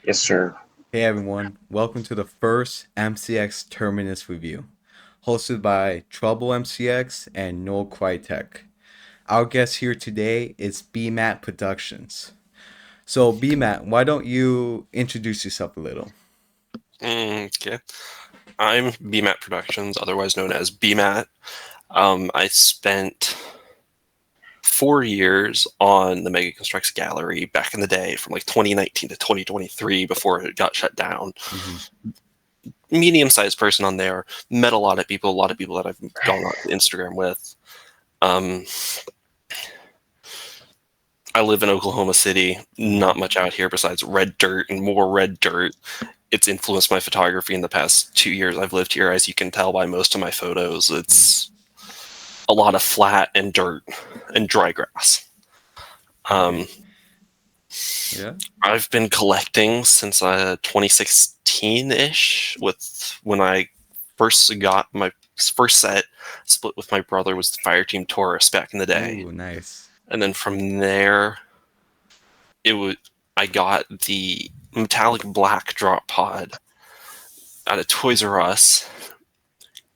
Yes, sir. Hey everyone, welcome to the first MCX Terminus Review, hosted by Trouble MCX and No Crytek. Our guest here today is BMAT Productions. So BMAT, why don't you introduce yourself a little? Okay. I'm BMAT Productions, otherwise known as BMAT. I spent 4 years on the Mega Constructs Gallery back in the day from like 2019 to 2023 before it got shut down. Hmm. Medium-sized person on there. Met a lot of people that I've gone on Instagram with. Um, I live in Oklahoma City. Not much out here besides red dirt and more red dirt. It's influenced my photography in the past 2 years I've lived here, as you can tell by most of my photos. It's a lot of flat and dirt and dry grass. Um, Okay. Yeah. I've been collecting since 2016-ish. With when I first got my first set, split with my brother, was the Fireteam Taurus back in the day, Ooh, nice. and then from there, it was I got the metallic black drop pod out of Toys R Us.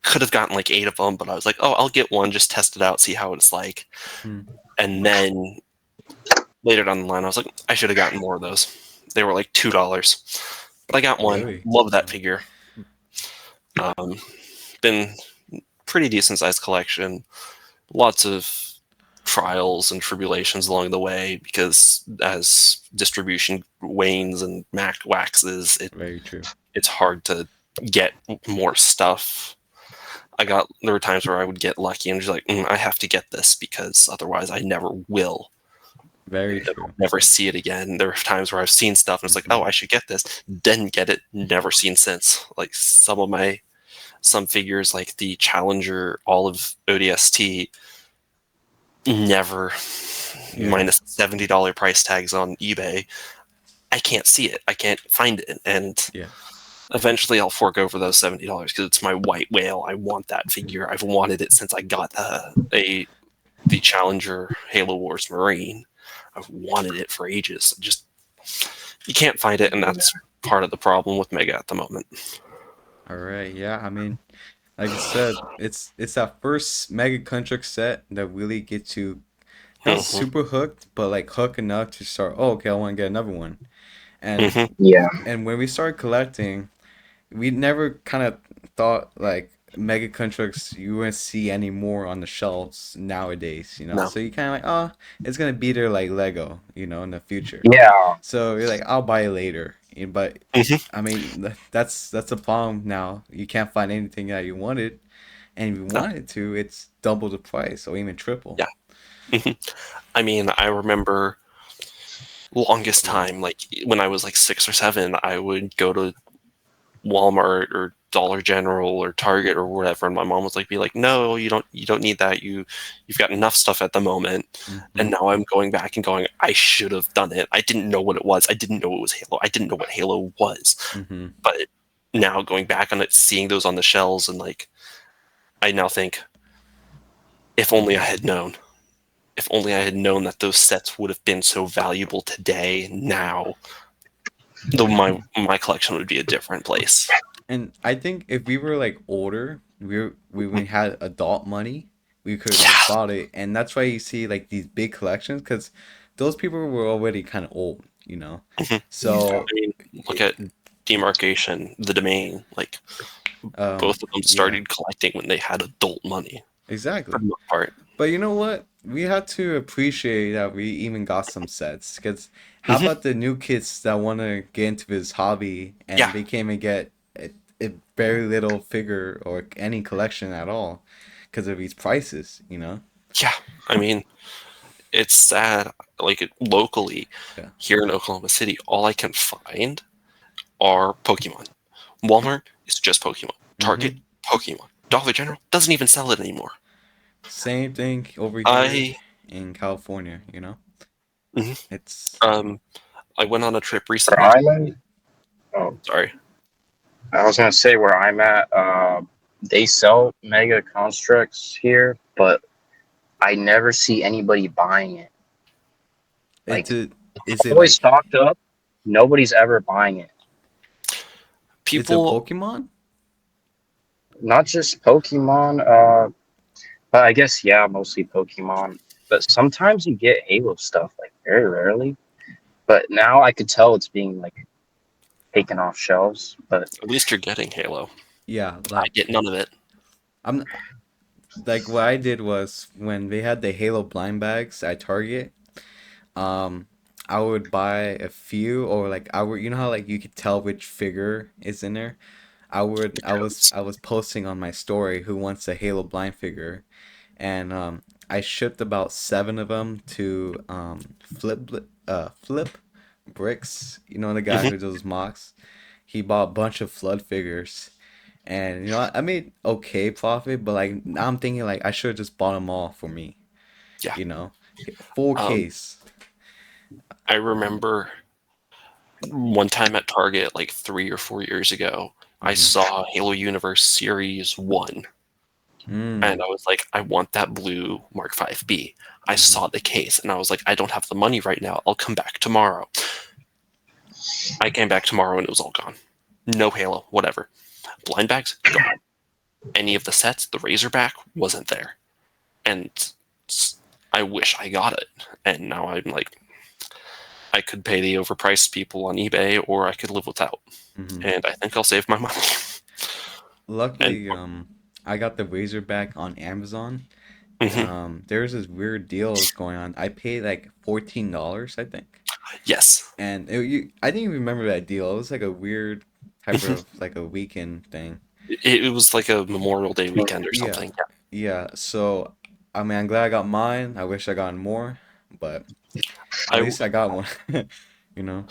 Could have gotten like 8 of them, but I was like, oh, I'll get one, just test it out, see how it's like. Hmm. And then later down the line, I was like, I should have gotten more of those. They were like $2, but I got one. Really? Love that Wow. figure. Um, been pretty decent sized collection. Lots of trials and tribulations along the way because as distribution wanes and Mac waxes, Very true. it's hard to get more stuff. There were times where I would get lucky and just like, I have to get this because otherwise I never will. Very I'll true. never see it again. There are times where I've seen stuff and it's like, Hmm. oh, I should get this. Didn't get it. Never seen since. Like some figures, like the Challenger Olive ODST, never. Yeah. Minus $70 price tags on eBay. I can't see it. I can't find it, and Yeah. eventually I'll fork over those $70 because it's my white whale. I want that figure. I've wanted it since I got the Challenger Halo Wars Marine. I've wanted it for ages. Just you can't find it, and that's part of the problem with Mega at the moment. All right. Yeah. I mean, like I said, it's that first Mega Contract set that really gets you not Hmm. super hooked, but like hooked enough to start. Oh, okay, I want to get another one. And Hmm. Yeah. and when we started collecting, we never kind of thought like mega contracts you wouldn't see any more on the shelves nowadays. No. So you kind of like, oh, it's gonna be there like Lego, in the future. Yeah. So you're like, I'll buy it later. But Hmm. I mean, that's a problem now. You can't find anything that you wanted, and if you No. wanted to, it's double the price or even triple. Yeah. Hmm. I mean, I remember longest Yeah. time, like when I was like 6 or 7, I would go to Walmart or Dollar General or Target or whatever, and my mom was like, "Be like, no, you don't need that. You've got enough stuff at the moment." Hmm. And now I'm going back and going, I should have done it. I didn't know what it was. I didn't know it was Halo. I didn't know what Halo was. Hmm. But now going back on it, seeing those on the shelves, and like, I now think, if only I had known. If only I had known that those sets would have been so valuable today. Now, though my collection would be a different place. And I think if we were like older, we had adult money, we could have just Yeah. bought it. And that's why you see like these big collections, because those people were already kind of old. Mhm. I So, mean, look it, at Demarcation, the Domain. Like both of them yeah, started collecting when they had adult money, for exactly. the most part. But you know what? We had to appreciate that we even got some sets. Because how Hmm. about the new kids that want to get into this hobby Yeah, and they can't even get a very little figure or any collection at all because of these prices? yeah. I mean, it's sad. Like locally, Yeah. here in Oklahoma City, all I can find are Pokemon. Walmart is just Pokemon. Target, Mm-hmm. Pokemon. Dollar General doesn't even sell it anymore. Same thing over here I in California. mhm. It's um I went on a trip Where recently. I'm at, oh, Sorry. I was gonna say where I'm at. They sell mega constructs here, but I never see anybody buying it. it's Like a is it always like stocked up. nobody's ever buying it. It's a People, Pokemon? Not just Pokemon, but I guess yeah, mostly Pokemon. But sometimes you get Halo stuff, like very rarely. But now I could tell it's being like taken off shelves. But at least you're getting Halo. Yeah, I like get none of it. I'm like what I did was when they had the Halo blind bags at Target, um I would buy a few, or like I would, you know how like you could tell which figure is in there? The I was codes. I was posting on my story who wants a Halo blind figure, and I shipped about 7 of them to Flip Bricks, you know, the guy Hmm. who does mocks. He bought a bunch of flood figures, and you know I made okay profit, but like now I'm thinking like I should have just bought them all for me, Yeah. you know, full Um, case. I remember one time at Target, like 3 or 4 years ago, I Mm-hmm. saw Halo Universe Series 1, and Mm. I was like, I want that blue Mark 5B. I Mm-hmm. saw the case, and I was like, I don't have the money right now. I'll come back tomorrow. I came back tomorrow, and it was all gone. No Halo, whatever. Blind bags, gone. Any of the sets, the Razorback wasn't there. And I wish I got it. And now I'm like, I could pay the overpriced people on eBay, or I could live without. Mm-hmm. And I think I'll save my money. And Luckily, I got the Razorback on Amazon. mhm, There's this weird deal that's going on. I paid like $14, I think. yes, And I didn't even remember that deal. It was like a weird type mhm. of like a weekend thing. It was like a Memorial Day weekend or Yeah, something. yeah. So, I mean, I'm glad I got mine. I wish I got more, but at I least I got one. You know?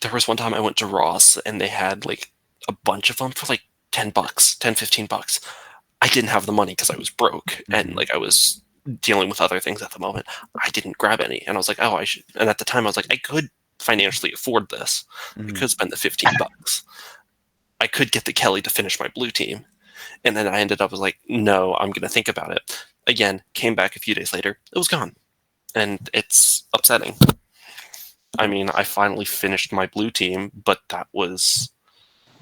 there was one time I went to Ross and they had like a bunch of them for like $10, 10, $15. I didn't have the money because I was broke and Mm-hmm. like I was dealing with other things at the moment. I didn't grab any, and I was like, oh, I should. And at the time, I was like, I could financially afford this. I Mm-hmm. could spend the $15. I could get the Kelly to finish my blue team, and then I ended up was like, no, I'm going to think about it. Again, came back a few days later, it was gone, and it's upsetting. I mean, I finally finished my blue team, but that was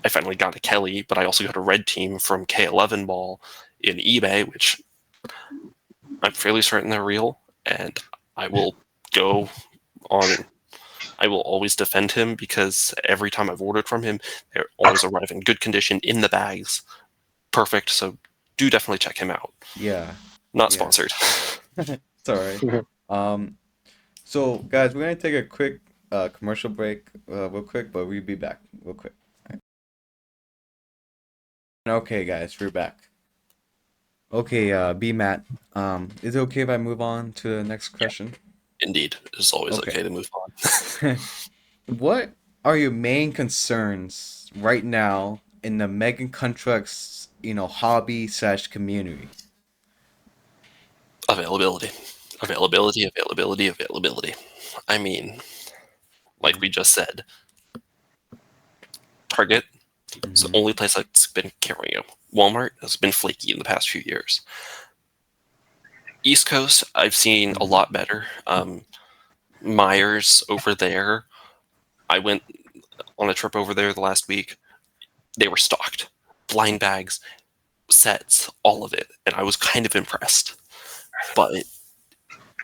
I finally got a Kelly, but I also got a red team from K11 Ball in eBay, which I'm fairly certain they're real, and I will go on. I will always defend him because every time I've ordered from him, they always arrive in good condition in the bags. Perfect. So do definitely check him out. Yeah, Not yeah. sponsored. It's all right. Um, so guys, we're gonna take a quick commercial break, real quick, but we'll be back real quick. Okay, guys, we're back. Okay, B Matt. Is it okay if I move on to the next question? Indeed, it's always Okay. okay to move on. What are your main concerns right now in the Megan Contracts, hobby slash community? Availability, availability, availability, availability. I mean, like we just said, Target is the Mm-hmm. only place that's been carrying them. Walmart has been flaky in the past few years. East Coast, I've seen a Mm-hmm. lot better. Myers over there, I went on a trip over there the last week. They were stocked, blind bags, sets, all of it, and I was kind of impressed. But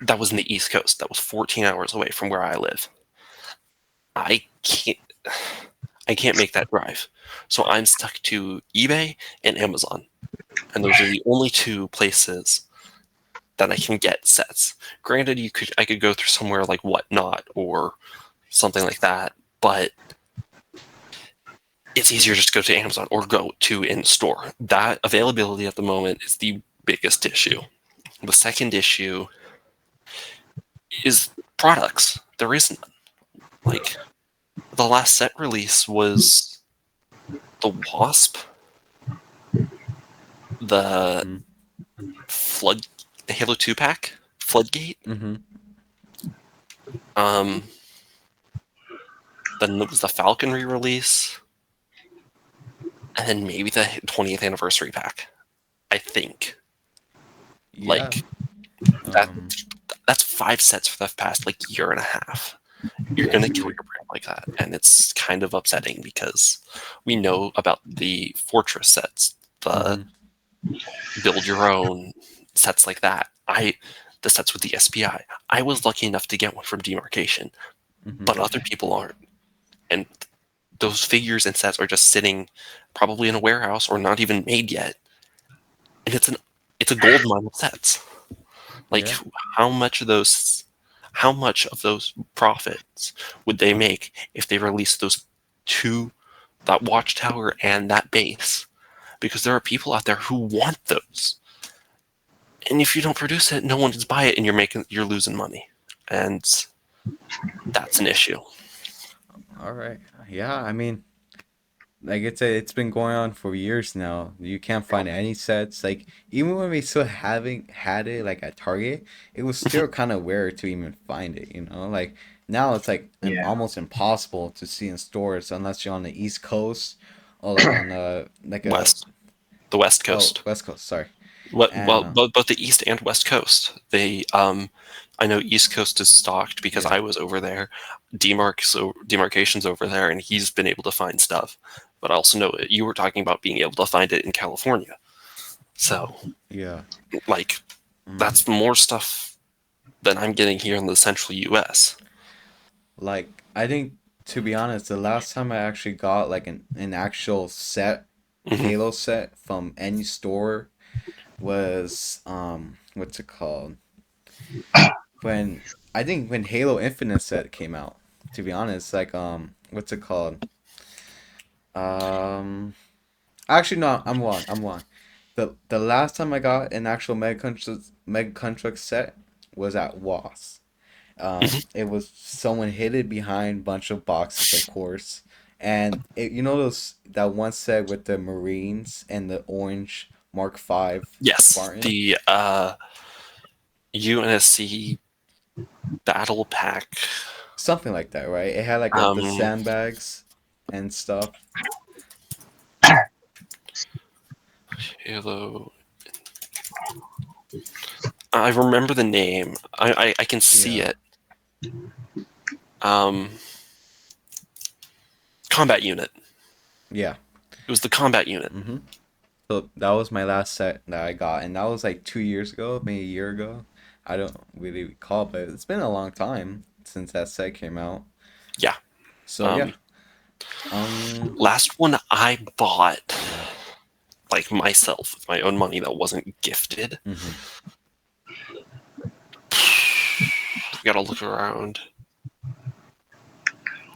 that was in the East Coast. That was 14 hours away from where I live. I can't. I can't make that drive, so I'm stuck to eBay and Amazon, and those are the only two places that I can get sets. Granted, I could go through somewhere like Whatnot or something like that, but it's easier just to go to Amazon or go to in store. That availability at the moment is the biggest issue. The second issue is products. There isn't like the last set release was the Wasp, the Mm-hmm. Flood, the Halo 2 pack, Floodgate. Mm-hmm. Um, then there was the Falcon re-release, and then maybe the 20th anniversary pack. I think Yeah. like that. Um, That's 5 sets for the past like year and a half. you're going to kill your brand like that. And it's kind of upsetting because we know about the Fortress sets, the build your own sets like that. The sets with the SPI. I was lucky enough to get one from Demarcation, but other people aren't. And those figures and sets are just sitting probably in a warehouse or not even made yet. And it's a gold mine of sets. Like Yeah. how much of those profits would they make if they released those two, that watchtower and that base? Because there are people out there who want those. And if you don't produce it, no one can buy it, and you're losing money. And that's an issue. All right. Yeah, I mean, like it's been going on for years now. You can't find any sets. Like even when we still having had it like at Target, it was still kind of rare to even find it, you know? Like now it's like Yeah. almost impossible to see in stores unless you're on the East Coast or like on like a The West Coast. West Coast, sorry. What? And Well, both the East and West Coast. I know East Coast is stocked because yeah. I was over there. Demarcation's over there, and he's been able to find stuff. But I also know you were talking about being able to find it in California. So, Yeah. like, that's more stuff than I'm getting here in the central U.S. Like I think to be honest, the last time I actually got like an actual set Mhm. Halo set from any store was what's it called? When I think when Halo Infinite set came out, to be honest, like what's it called? Um Actually no, I'm wrong. I'm wrong. The last time I got an actual Mega Construct set was at WAS. Mhm. It was someone hid it behind a bunch of boxes, of course. And you know that one set with the Marines and the orange Mark V Yes, Spartan? the UNSC battle pack. Something like that, right? It had like the Um, sandbags and stuff. Halo. I remember the name. I can see Yeah. it. Um, Combat unit. Yeah. It was the combat unit. Mm-hmm. So that was my last set that I got, and that was like 2 years ago, maybe a year ago. I don't really recall, but it's been a long time since that set came out. Yeah. So yeah. Um, Um. Last one I bought, Yeah. like myself, with my own money that wasn't gifted. Mm-hmm. We gotta look around.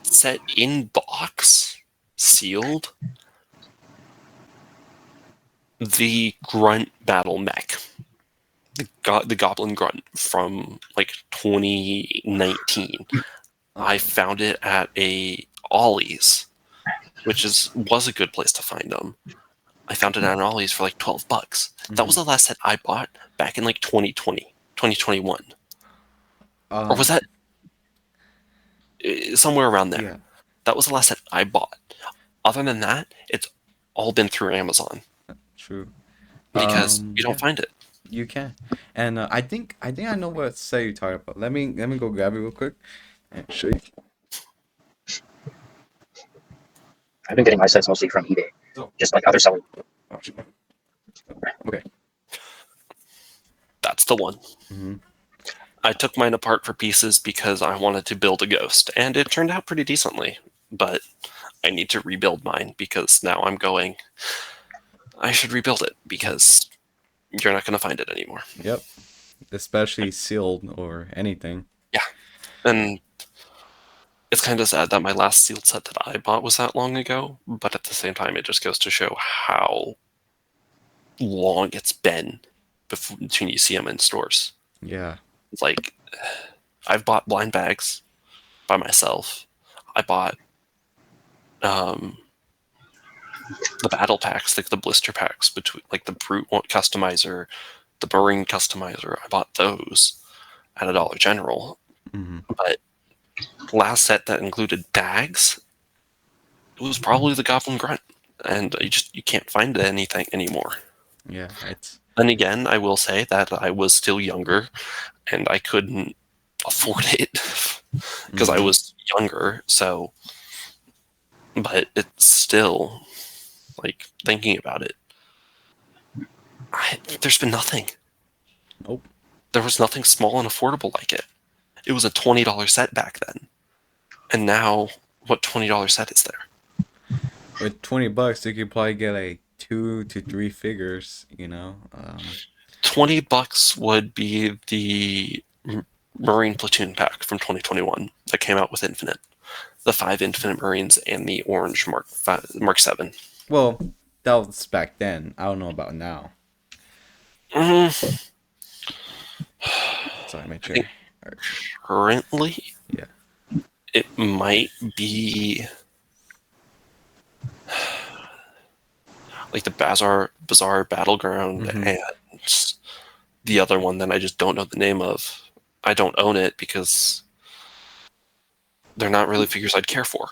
Set in box, sealed. The Grunt Battle Mech. The Goblin Grunt from like 2019. I found it at a Ollie's, which was a good place to find them. I found it at an Ollie's for like $12. That was Mm-hmm. the last set I bought back in like 2020, 2021. Or was Um. that somewhere around there? Yeah. That was the last set I bought. Other than that, it's all been through Amazon True. because you don't Yeah. find it. You can. And I think I know what set you're talking about. Let me go grab it real quick and show you. I've been getting my sets mostly from eBay, So. just like other sellers. Oh, shoot. Okay. That's the one. Mm-hmm. I took mine apart for pieces because I wanted to build a ghost, and it turned out pretty decently. But I need to rebuild mine because now I'm going. I should rebuild it because you're not going to find it anymore. Yep. Especially sealed or anything. Yeah, and it's kind of sad that my last sealed set that I bought was that long ago. But at the same time, it just goes to show how long it's been between you see them in stores. Yeah. It's like I've bought blind bags by myself. I bought the battle packs, like the blister packs between like the brute customizer, the marine customizer. I bought those at a Dollar General. Mm-hmm. But last set that included bags, it was probably the Goblin Grunt, and you can't find anything anymore. Yeah. It's Then again, I will say that I was still younger, and I couldn't afford it because I was younger. So, but it's still like thinking about it. There's been nothing. Nope. There was nothing small and affordable like it. It was a $20 set back then, and now what $20 set is there? With $20, you could probably get like 2 to 3 figures. $20 would be the Marine Platoon pack from 2021 that came out with Infinite, the 5 Infinite Marines and the orange Mark 7. Well, that was back then. I don't know about now. Mm, Sorry, my I chair. think Alright. currently Yeah. it might be like the Bazaar Battleground Mm-hmm. and the other one that I just don't know the name of. I don't own it because they're not really figures I'd care for.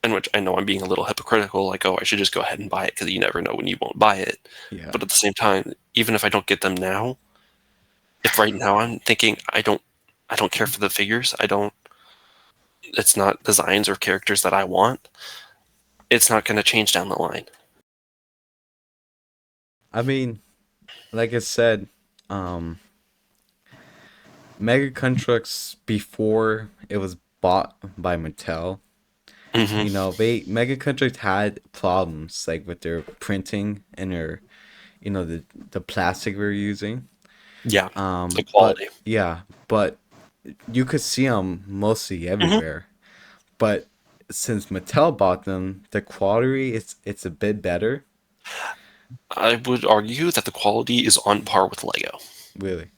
In which I know I'm being a little hypocritical, like, oh, I should just go ahead and buy it because you never know when you won't buy it. Yeah. But at the same time, even if I don't get them now, if right now I'm thinking I don't care for the figures, it's not designs or characters that I want, it's not going to change down the line. I mean, like I said, um, Mega Constructs before it was bought by Mattel, Mm-hmm. Mega Construct had problems like with their printing and their, the plastic we are using. Yeah, the But quality. yeah, but you could see them mostly Mm-hmm. everywhere. But since Mattel bought them, the quality it's a bit better, I would argue that the quality is on par with Lego. really.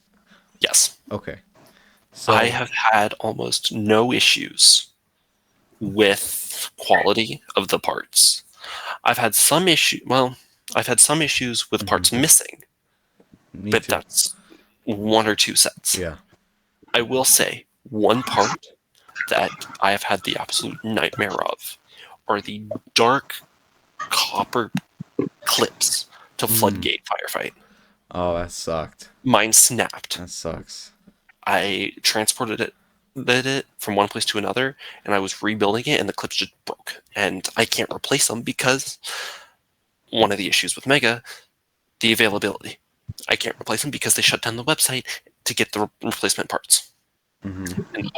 Yes. Okay. I So, have had almost no issues with quality of the parts. I've had some I've had some issues with mhm, parts missing, me but too. that's 1 or 2 sets. Yeah. I will say one part that I have had the absolute nightmare of are the dark copper clips to Mm. floodgate firefight. Oh, that sucked. Mine snapped. That sucks. I transported it from one place to another, and I was rebuilding it, and the clips just broke. And I can't replace them because one of the issues with Mega, the availability. I can't replace them because they shut down the website to get the replacement parts. Hmm. And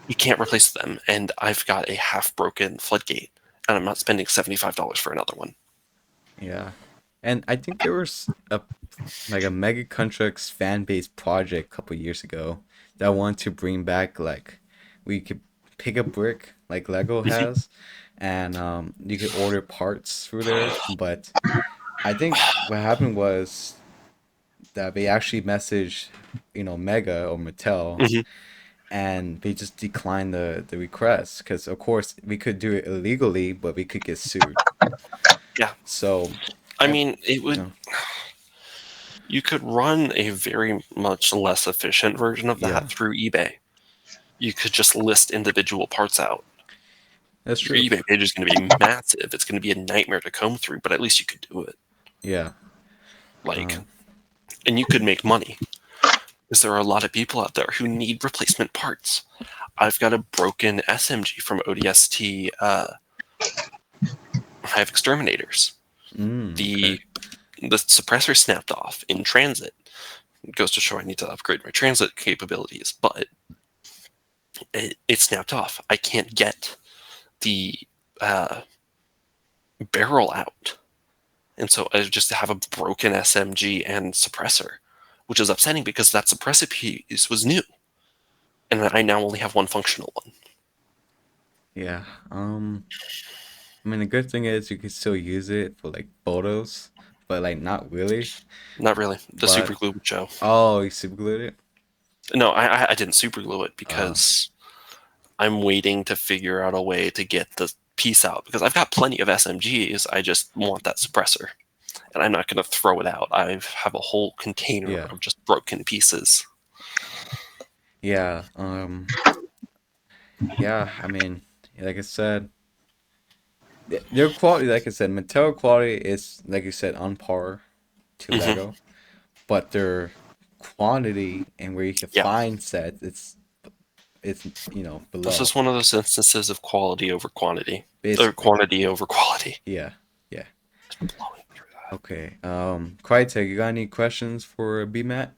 you can't replace them, and I've got a half-broken floodgate, and I'm not spending $75 for another one. Yeah. And I think there was a Mega Constructs fan base project a couple years ago that wanted to bring back like we could pick a brick like Lego Mhm. has, and you could order parts through there. But I think what happened was that they actually messaged, Mega or Mattel, Mhm. and they just declined the request because of course we could do it illegally, but we could get sued. Yeah, So I I, mean, it would. no, You could run a very much less efficient version of that yeah, through eBay. You could just list individual parts out. that's Your true. eBay page is going to be massive. It's going to be a nightmare to comb through, but at least you could do it. Yeah. Like, Um, and you could make money because there are a lot of people out there who need replacement parts. I've got a broken SMG from ODST. I have exterminators. okay. The suppressor snapped off in transit. It goes to show I need to upgrade my transit capabilities, but it snapped off. I can't get the uh, barrel out. And so I just have a broken SMG and suppressor, which is upsetting because that suppressor piece was new. And I now only have one functional one. Yeah. I mean, the good thing is you can still use it for like photos, but like not really. Not really. The super But glue would show. oh, you superglued it? No, I didn't super glue it Uh, because I'm waiting to figure out a way to get the piece out because I've got plenty of SMGs. I just want that suppressor. And I'm not going to throw it out. I have a whole container yeah. of just broken pieces. Yeah. Yeah. I mean, like I said, their quality, like I said, Mattel quality is like you said on par to Hmm. Lego, but their quantity and where you can Yeah. find sets, it's it's This below. is one of those instances of quality over quantity, or Basically. quantity over quality. Yeah. Yeah. Just blowing through that. Okay. Crytek, you got any questions for BMAT?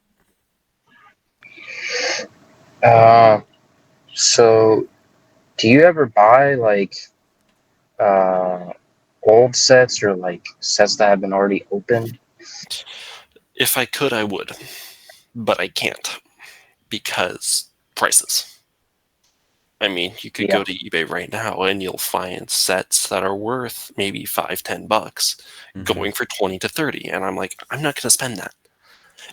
Uh, so do you ever buy like uh old sets or like sets that have been already opened? If I could, I would, but I can't because prices. I mean, you could Yeah. go to eBay right now and you'll find sets that are worth maybe $5-10 Mm-hmm. going for 20 to 30. And I'm like, I'm not going to spend that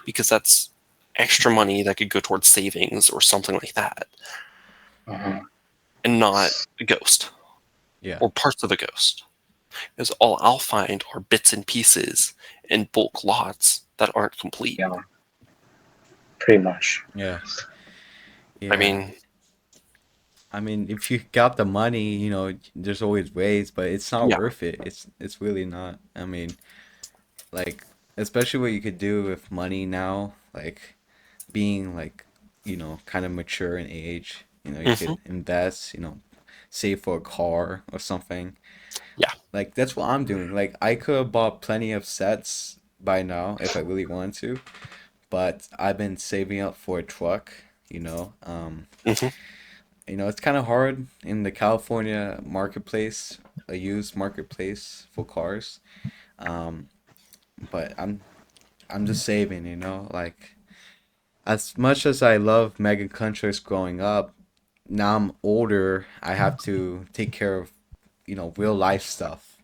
because that's extra money that could go towards savings or something like that Mhm. and not a ghost Yeah. or parts of a ghost. Because all I'll find are bits and pieces in bulk lots that aren't complete. Yeah. Pretty much. Yeah. I Yeah. mean, I mean, if you got the money, there's always ways, but it's not yeah. worth it. It's really not. I mean, like, especially what you could do with money now, like being like, kind of mature in age. You Hmm. could invest, save for a car or something. Yeah. Like that's what I'm doing. Like I could have bought plenty of sets by now if I really wanted to, but I've been saving up for a truck, you know. Hmm. It's kind of hard in the California marketplace, a used marketplace for cars. Um, but I'm just saving, like as much as I love Mega Countries growing up, now I'm older, I have to take care of, real life stuff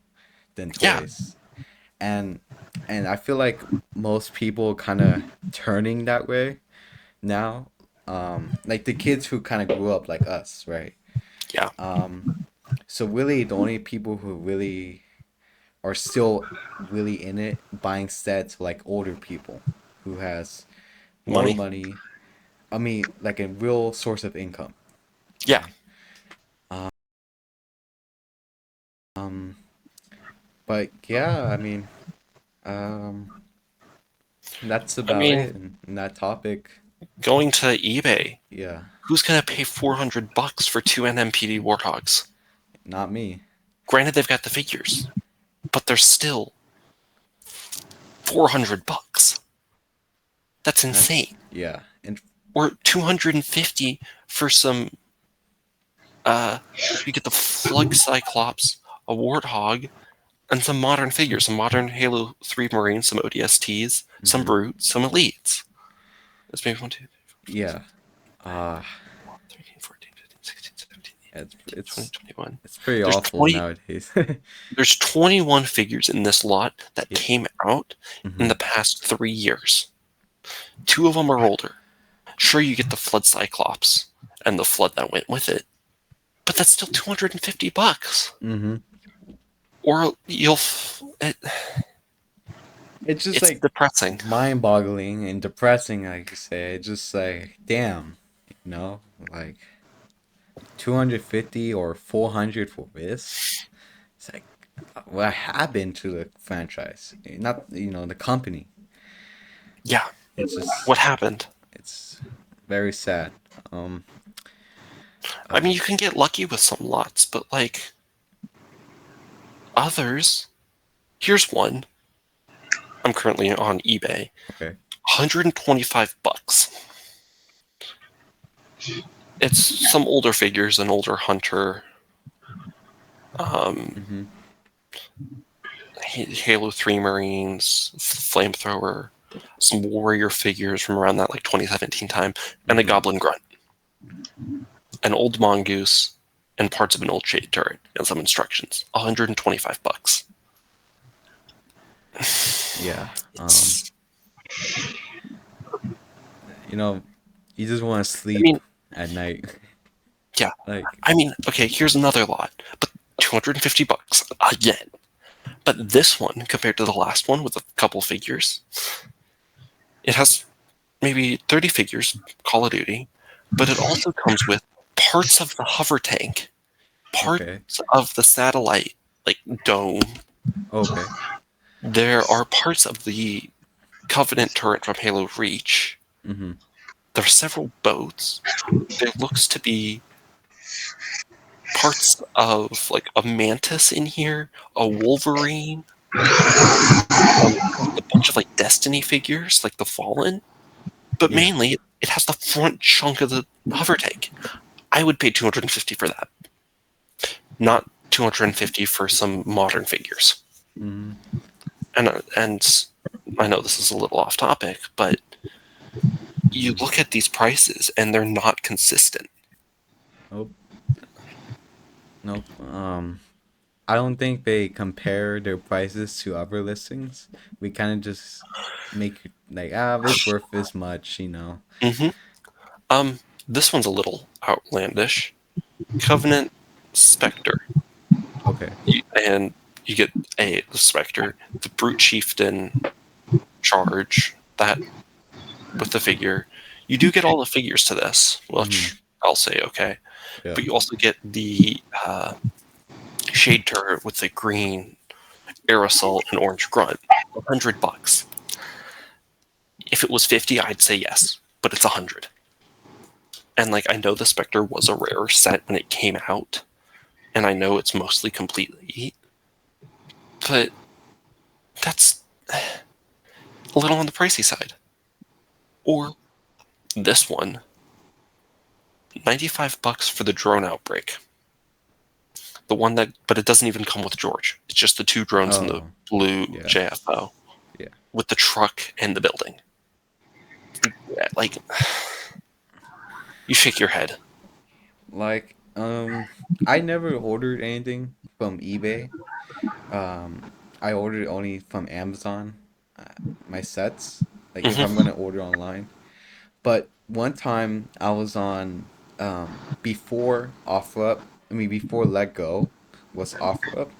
than Yeah. toys. And I feel like most people kind of turning that way now. Like the kids who kind of grew up like us, right? Yeah. Um, so really the only people who really are still really in it buying sets like older people who has more Money. money. I mean, like a real source of income. Yeah. Okay. Um, but yeah, I mean, um, that's I about mean, it in that topic. going to eBay, Yeah, who's going to pay $400 for two NMPD Warthogs? not me. Granted, they've got the figures, but they're still $400. That's That's insane. yeah, and Or 250 for some. Uh, you get the Flug Cyclops, a Warthog, and some modern figures, some modern Halo 3 Marines, some ODSTs, some mhm, Brutes, some Elites. That's maybe 1, 2, 3, 4, 5, yeah. 6, Uh 13, 14, 15, 16, 17, 18, it's 19, 20, it's 21. it's pretty There's awful 20. nowadays. There's 21 figures in this lot that Yeah. came out in Mhm. the past 3 years. 2 of them are older. Sure, you get the Flood Cyclops and the Flood that went with it, but that's still $250. Mhm. Or It's just it's like depressing. mind-boggling and depressing, like you say. It's just like, damn, you know, like 250 or 400 for this. It's like, what happened to the franchise? Not, the company. Yeah. It's just, What happened? it's very sad. Um, I uh, mean, you can get lucky with some lots, but like others, here's one. I'm currently on eBay. okay. $125. It's some older figures, an older hunter, um, Mm-hmm. Halo 3 Marines, flamethrower, some warrior figures from around that like 2017 time, and a Mm-hmm. goblin grunt, an old mongoose, and parts of an old shade turret, and some instructions. $125. Yeah. It's, You know, you just want to I sleep mean, at night. yeah. Like, I mean, okay, here's another lot, but $250 again. But this one, compared to the last one with a couple figures, it has maybe 30 figures, Call of Duty, but it also comes with parts of the hover tank, okay. parts of the satellite, like dome. Okay. There are parts of the Covenant turret from Halo Reach. Mm-hmm. There are several boats. There looks to be parts of like a mantis in here, a wolverine, a bunch of like Destiny figures, like the Fallen. But Yeah. mainly, it has the front chunk of the hover tank. I would pay 250 for that, not 250 for some modern figures. Mm-hmm. And I know this is a little off topic, but you look at these prices and they're not consistent. Nope. Nope. I don't think they compare their prices to other listings. We kind of just make it like, it's worth this much, you know. hmm this one's a little outlandish. Covenant Spectre. Okay. And you get the Spectre, the Brute Chieftain charge, that with the figure. You do get all the figures to this, Mm-hmm. which I'll say okay. Yeah. But you also get the Shade Turret with the green aerosol and orange grunt. $100. If it was 50, I'd say yes, but it's 100. And like I know the Spectre was a rare set when it came out, and I know it's mostly completely, but that's a little on the pricey side. Or this one, $95 for the drone outbreak. The one that, but it doesn't even come with George. It's just the two drones in the Oh, blue yeah. JFO Yeah. with the truck and the building. Yeah, like, you shake your head. Like, I never ordered anything from eBay. I ordered only from Amazon, uh, my sets, like if I'm hmm gonna order online. But one time I was on, before OfferUp, before Let Go was OfferUp.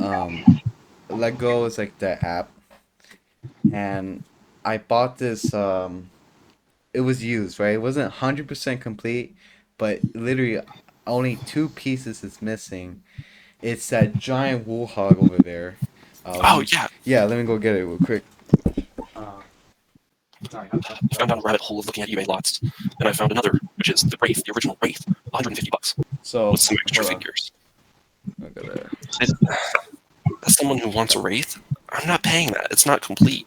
Um, Let Go is like the app, and I bought this. It was used, right? It wasn't 100% complete, but literally only two pieces is missing. It's that giant wool hog over there. Oh yeah, Yeah, let me go get it real quick. Uh, Sorry, I found down a rabbit hole of looking at eBay lots, and I found another, which is the Wraith, the original Wraith, $150 so with some extra hold on. figures. I gotta. It, as someone who wants a Wraith, I'm not paying that. It's not complete.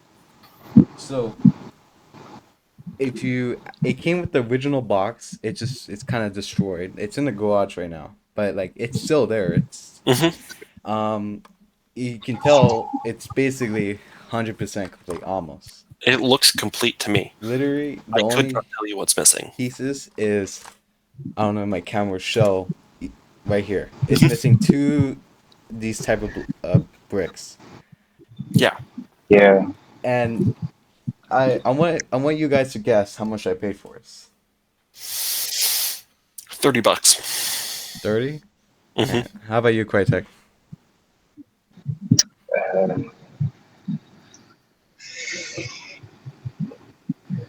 So if you, it came with the original box. It's kind of destroyed. It's in the garage right now, but like it's still there. It's hmm um, you can tell it's basically 100% complete, almost. It looks complete to me. Literally, the I could only not tell you what's missing. pieces is, I don't know, my camera show right here. It's Mhm. missing two these type of bricks, Yeah, Yeah. and I want you guys to guess how much I paid for it. $30. 30. hmm How about you, Crytek? Um,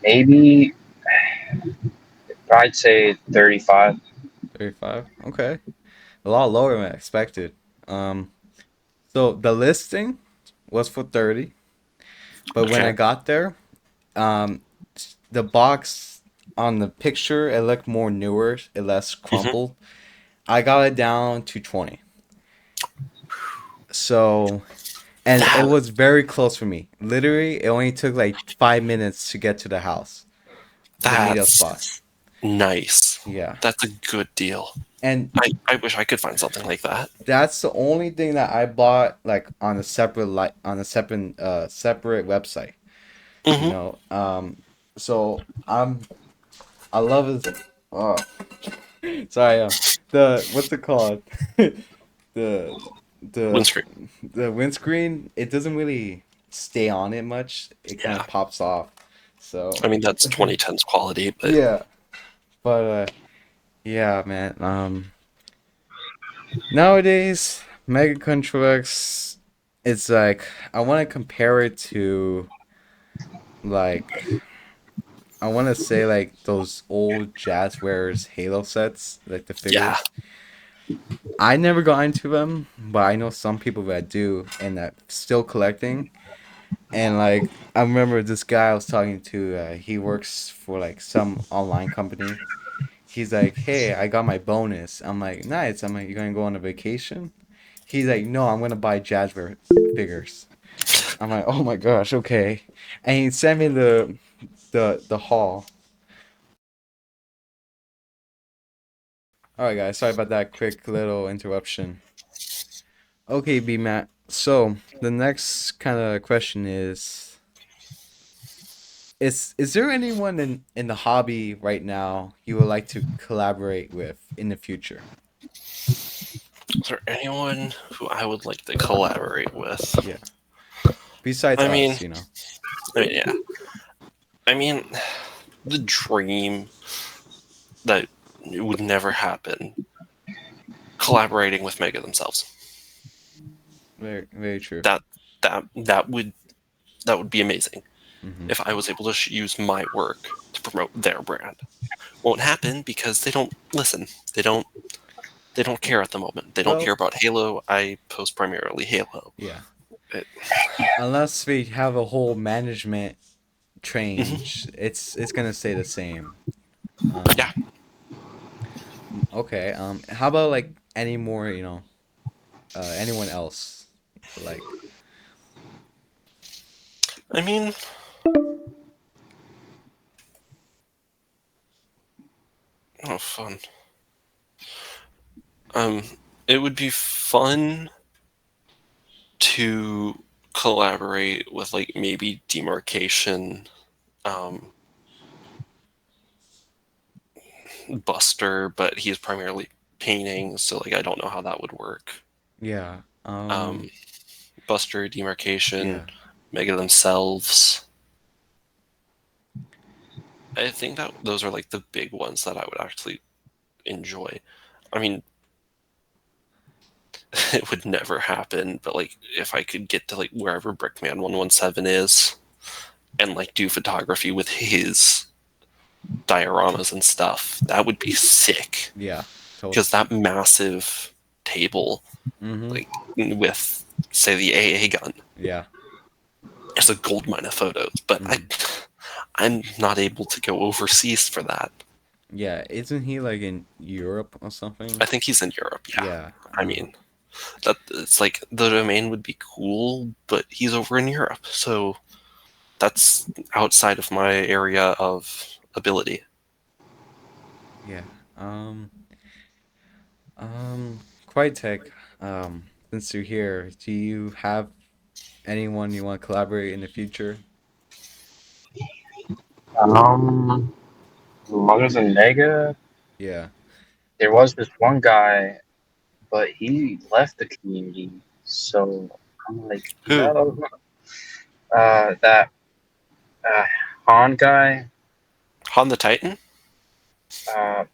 maybe I'd say 35. 35. Okay, a lot lower than I expected. Um, so the listing was for 30, but when I Okay. got there, um, the box on the picture it looked more newer, it less hmm crumpled. I got it down to 20. So, and it That was very close for me. Literally, it only took like 5 minutes to get to the house, the meetup spot. that's nice. Yeah. That's a good deal. And I wish I could find something like that. that's the only thing that I bought like on a separate on a separate website, you hmm know. So I love it. Oh, sorry. The what's it called? the the Windscreen. the windscreen. It doesn't really stay on it much. It kind Yeah. of pops off. So I mean, that's 2010's quality, but yeah, but yeah, man. Nowadays, Mega Control X, it's like I want to compare it to like I want to say like those old Jazzwares Halo sets, like the yeah. figures. I never got into them, but I know some people that do and that still collecting. And like I remember this guy I was talking to, he works for like some online company. He's like, "Hey, I got my bonus." I'm like, "Nice." I'm like, "You gonna go on a vacation?" He's like, "No, I'm gonna buy figures." I'm like, "Oh my gosh, okay." And he sent me the haul. All right, guys, sorry about that quick little interruption. Okay, B Matt. So the next kind of question is there anyone in the hobby right now you would like to collaborate with in the future? Is there anyone who I would like to collaborate with? Yeah. Besides I mean, us, you know. yeah. I mean, the dream that it would never happen. Collaborating with Mega themselves. Very very true. That that would be amazing Hmm. if I was able to use my work to promote their brand. Won't happen because they don't listen. They don't they don't care at the moment. They don't care Well, about Halo. I post primarily Halo. yeah. It, Unless we have a whole management mhm. change, it's gonna stay the same. Yeah, Um, okay. How about like any more, anyone else? Like, I mean, oh, fun. Um, it would be fun to collaborate with like maybe Demarcation, um, Buster, but he's primarily painting, so like I don't know how that would work. yeah. Um, Buster, Demarcation, Yeah. Mega themselves. I think that those are like the big ones that I would actually enjoy. I mean, it would never happen, but like if I could get to like wherever Brickman 117 is and like do photography with his dioramas and stuff, that would be sick. Yeah. Totally. Because that massive table, Mm-hmm. like with say the AA gun, Yeah. it's a gold mine of photos. But Mm-hmm. I'm not able to go overseas for that. Yeah. Isn't he like in Europe or something? I think he's in Europe. Yeah, Yeah. I mean that it's like the domain would be cool, but he's over in Europe, so that's outside of my area of ability. Yeah. Quite tech. Since you're here, do you have anyone you want to collaborate in the future? Um, Mothers and Mega. Yeah. There was this one guy, but he left the community. So I'm like, Who? no. That uh, Han guy, Han the Titan? uh,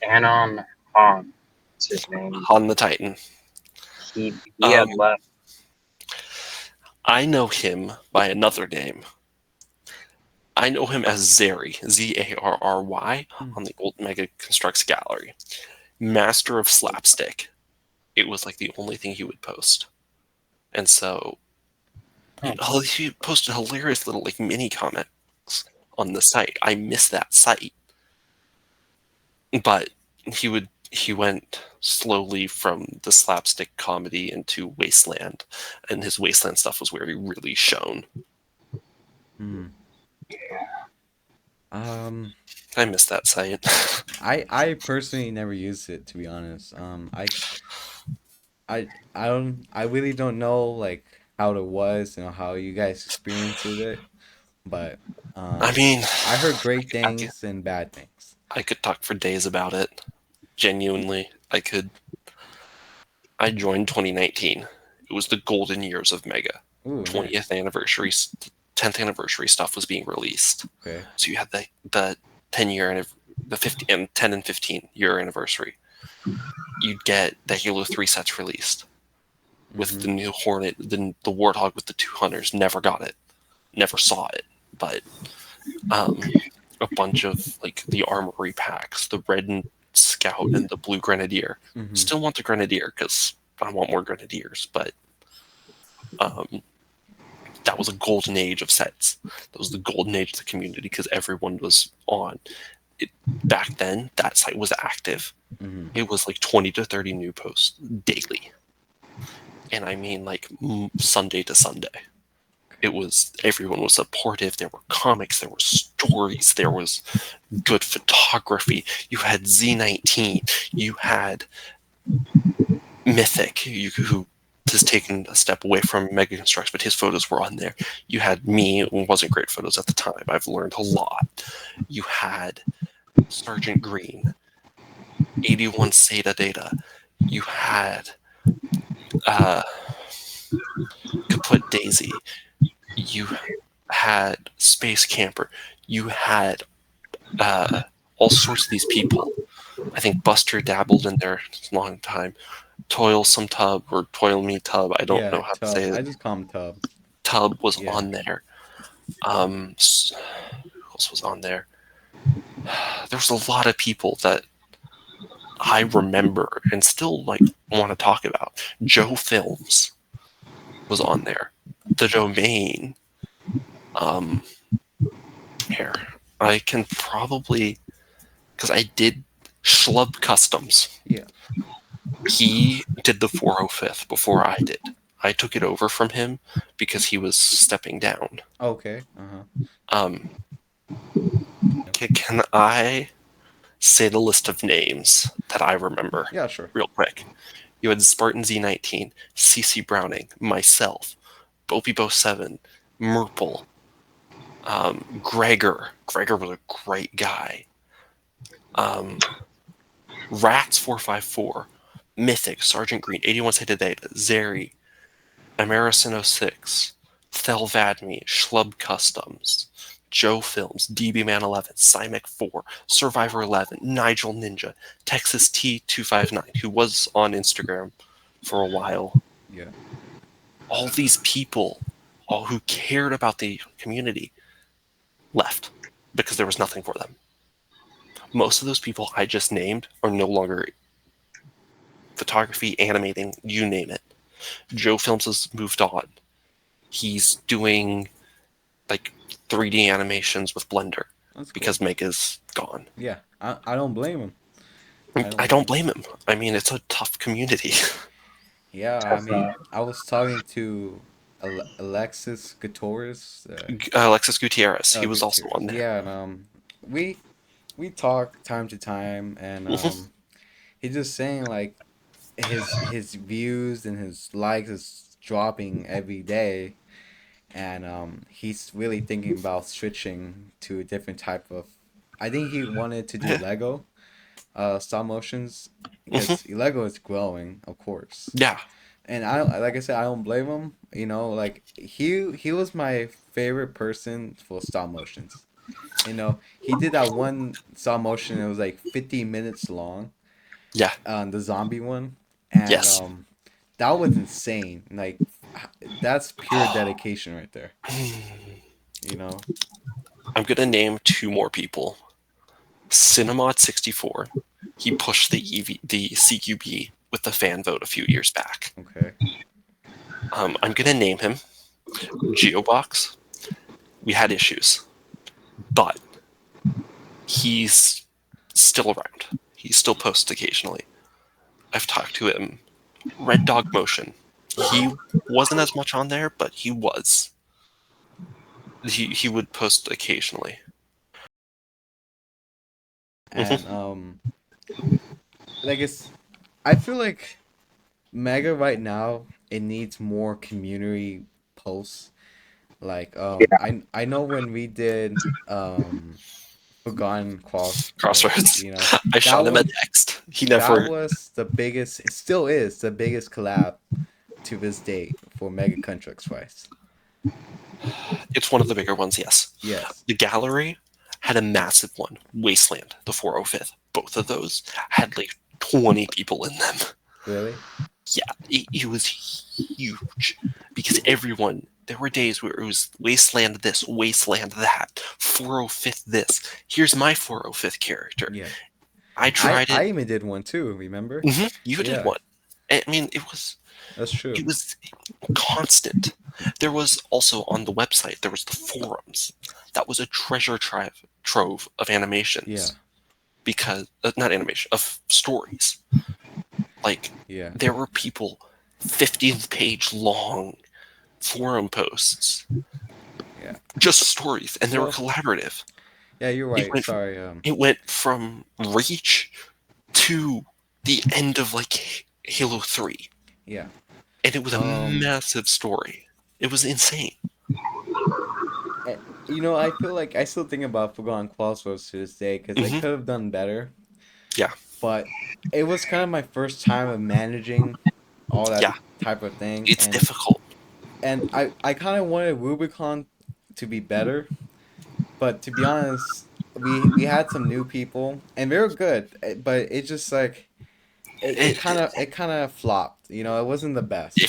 Anon Han, that's his name. Han the Titan. He Um, had left. I know him by another name. I know him as Zary, Zarry, Hmm. on the old Mega Constructs gallery. Master of slapstick. It was like the only thing he would post. And so Oh, he posted hilarious little like mini comics on the site. I miss that site. But he went slowly from the slapstick comedy into Wasteland, and his Wasteland stuff was where he really shone. Hmm. Um, I miss that site. I personally never used it to be honest. I really don't know like how it was, how you guys experienced it, but I um, mean, I heard great I, things and bad things. I could talk for days about it. Genuinely, I could. I joined 2019. It was the golden years of Mega. Ooh, 20th nice. anniversary, 10th anniversary stuff was being released. Okay. So you had the 10 year and the 50 and 10 and 15 year anniversary. You'd get the Halo 3 sets released with Mm-hmm. the new Hornet, the Warthog with the two hunters. Never got it, never saw it, but um, a bunch of like the armory packs, the red and scout and the blue grenadier. Mm-hmm. Still want the grenadier because I want more grenadiers, but um, that was a golden age of sets. That was the golden age of the community because everyone was on. Back then, that site was active. Mm-hmm. It was like 20 to 30 new posts daily. And I mean like Sunday to Sunday. Everyone was supportive. There were comics, there were stories, there was good photography. You had Z19, you had Mythic, who has taken a step away from Mega Constructs, but his photos were on there. You had me, who wasn't great photos at the time. I've learned a lot. You had Sergeant Green, 81 SATA data. You had Kaput Daisy. You had Space Camper. You had all sorts of these people. I think Buster dabbled in there a long time. Toilsome Tub or Toil Me Tub. I don't know how to Tub. say I it. just call him Tub. Tub was Yeah. on there. Who else was on there? There was a lot of people that I remember and still like want to talk about. Joe Films was on there. The Domain. Here, I can probably, because I did Schlub Customs. Yeah. He did the 405th before I did. I took it over from him because he was stepping down. Okay. Uh-huh. Can I say the list of names that I remember Yeah, sure. real quick? You had Spartan Z19, CC Browning, myself, Bopi7, Merple, Gregor. Gregor was a great guy. Rats 454, Mythic, Sergeant Green, 81 Seta Data, Zeri, American 06, Thelvadme, Schlub Customs, Joe Films, DB Man 11, Cymic 4, Survivor 11, Nigel Ninja, Texas T259, who was on Instagram for a while. Yeah. All these people, all who cared about the community, left because there was nothing for them. Most of those people I just named are no longer photography, animating, you name it. Joe Films has moved on. He's doing like 3D animations with Blender because Mega's gone. Yeah, I don't blame him. I don't blame him. I mean, it's a tough community. Yeah, I mean, I was talking to Alexis Gutierrez. Alexis Gutierrez, he was also Gutierrez. on there. Yeah, and we talk time to time, and he's just saying like his views and his likes is dropping every day, and he's really thinking about switching to a different type of. I think he wanted to do Lego, stop motions, because Lego is growing, of course. Yeah. And I don't, like I said, I don't blame him. You know, like he was my favorite person for stop motions. You know, he did that one stop motion. It was like 50 minutes long. Yeah. The zombie one, and Yes. that was insane. Like that's pure dedication right there. You know. I'm gonna name two more people. Cinemod 64. He pushed the CQB with the fan vote a few years back. Okay. I'm gonna name him Geobox. We had issues, but he's still around. He still posts occasionally. I've talked to him. Red Dog Motion. He wasn't as much on there, but he was. He would post occasionally. And like I feel like Mega right now it needs more community posts. Like I know when we did Forgotten Crossroads. you know, I shot him a was text. He that never. was the biggest. It still is the biggest collab to this date for Mega Contracts Twice. It's one of the bigger ones, yes. Yes. The gallery had a massive one. Wasteland, the 405th. Both of those had like 20 people in them. Really? Yeah, it was huge because everyone. There were days where it was Wasteland this, Wasteland that, 405th this. Here's my 405th character. Yeah. I tried it. I even did one too. Remember? You did one. I mean, it was. That's true. It was constant. There was also on the website, there was the forums. That was a treasure trove of Yeah. animations. Because, not animation, of stories. Like, Yeah. there were people, 50-page long forum posts, Yeah. just stories, and they were Well, collaborative. yeah, you're It right. went, Sorry. it went from Reach to the end of, like, Halo 3. Yeah. And it was a Um, massive story. It was insane. I feel like I still think about Forgotten Crossroads to this day because they Hmm. could have done better, Yeah, but it was kind of my first time of managing all that yeah. type of thing, It's difficult. and I kind of wanted Rubicon to be better, but to be honest, we had some new people and they were good, but it just like It, it kind of flopped. It wasn't the best.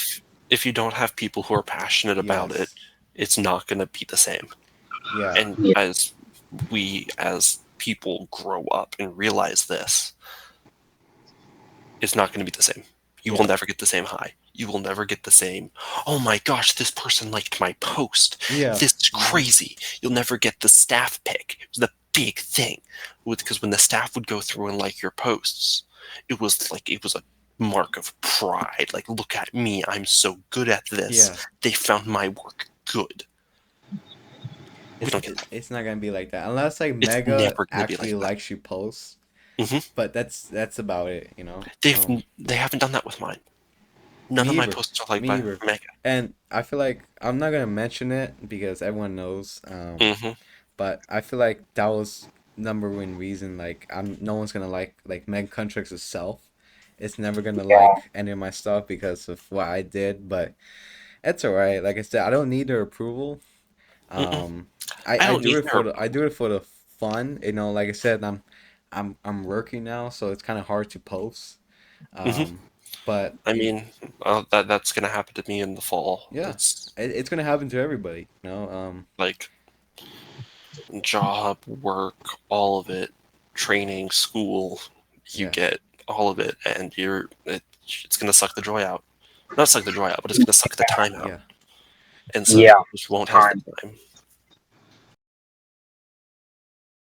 if you don't have people who are passionate about it, Yes. it's not going to be the same. Yeah. And as we as people grow up and realize this, it's not going to be the same. You will Yeah. never get the same high. You will never get the same, oh my gosh, this person liked my post. Yeah. This is Hmm. crazy. You'll never get the staff pick. It was the big thing. Because when the staff would go through and like your posts, it was a mark of pride. Like, look at me. I'm so good at this. Yeah. They found my work good. We It's don't get that. it's not gonna be like that unless like It's Mega never going to be actually like that. likes your posts. Hmm. But that's about it. They haven't done that with mine. None of Me my either. posts are liked Me by either. Mega. And I feel like I'm not gonna mention it because everyone knows. Hmm. But I feel like that was number one reason. Like no one's gonna like Meg Contracts itself. It's never gonna Yeah. like any of my stuff because of what I did. But it's alright. Like I said, I don't need their approval. Mm-mm. Um, I I don't do need it their for the approval. fun. Like I said, I'm working now, so it's kind of hard to post. Hmm. Um, but I mean, that's gonna happen to me in the fall. yeah, It's it's gonna happen to everybody. like job, work, all of it, training, school. You Yeah, get all of it, and it's gonna suck the joy out. Not suck the joy out, but it's gonna suck the time out. yeah. And so Yeah. you just won't have the Time. time.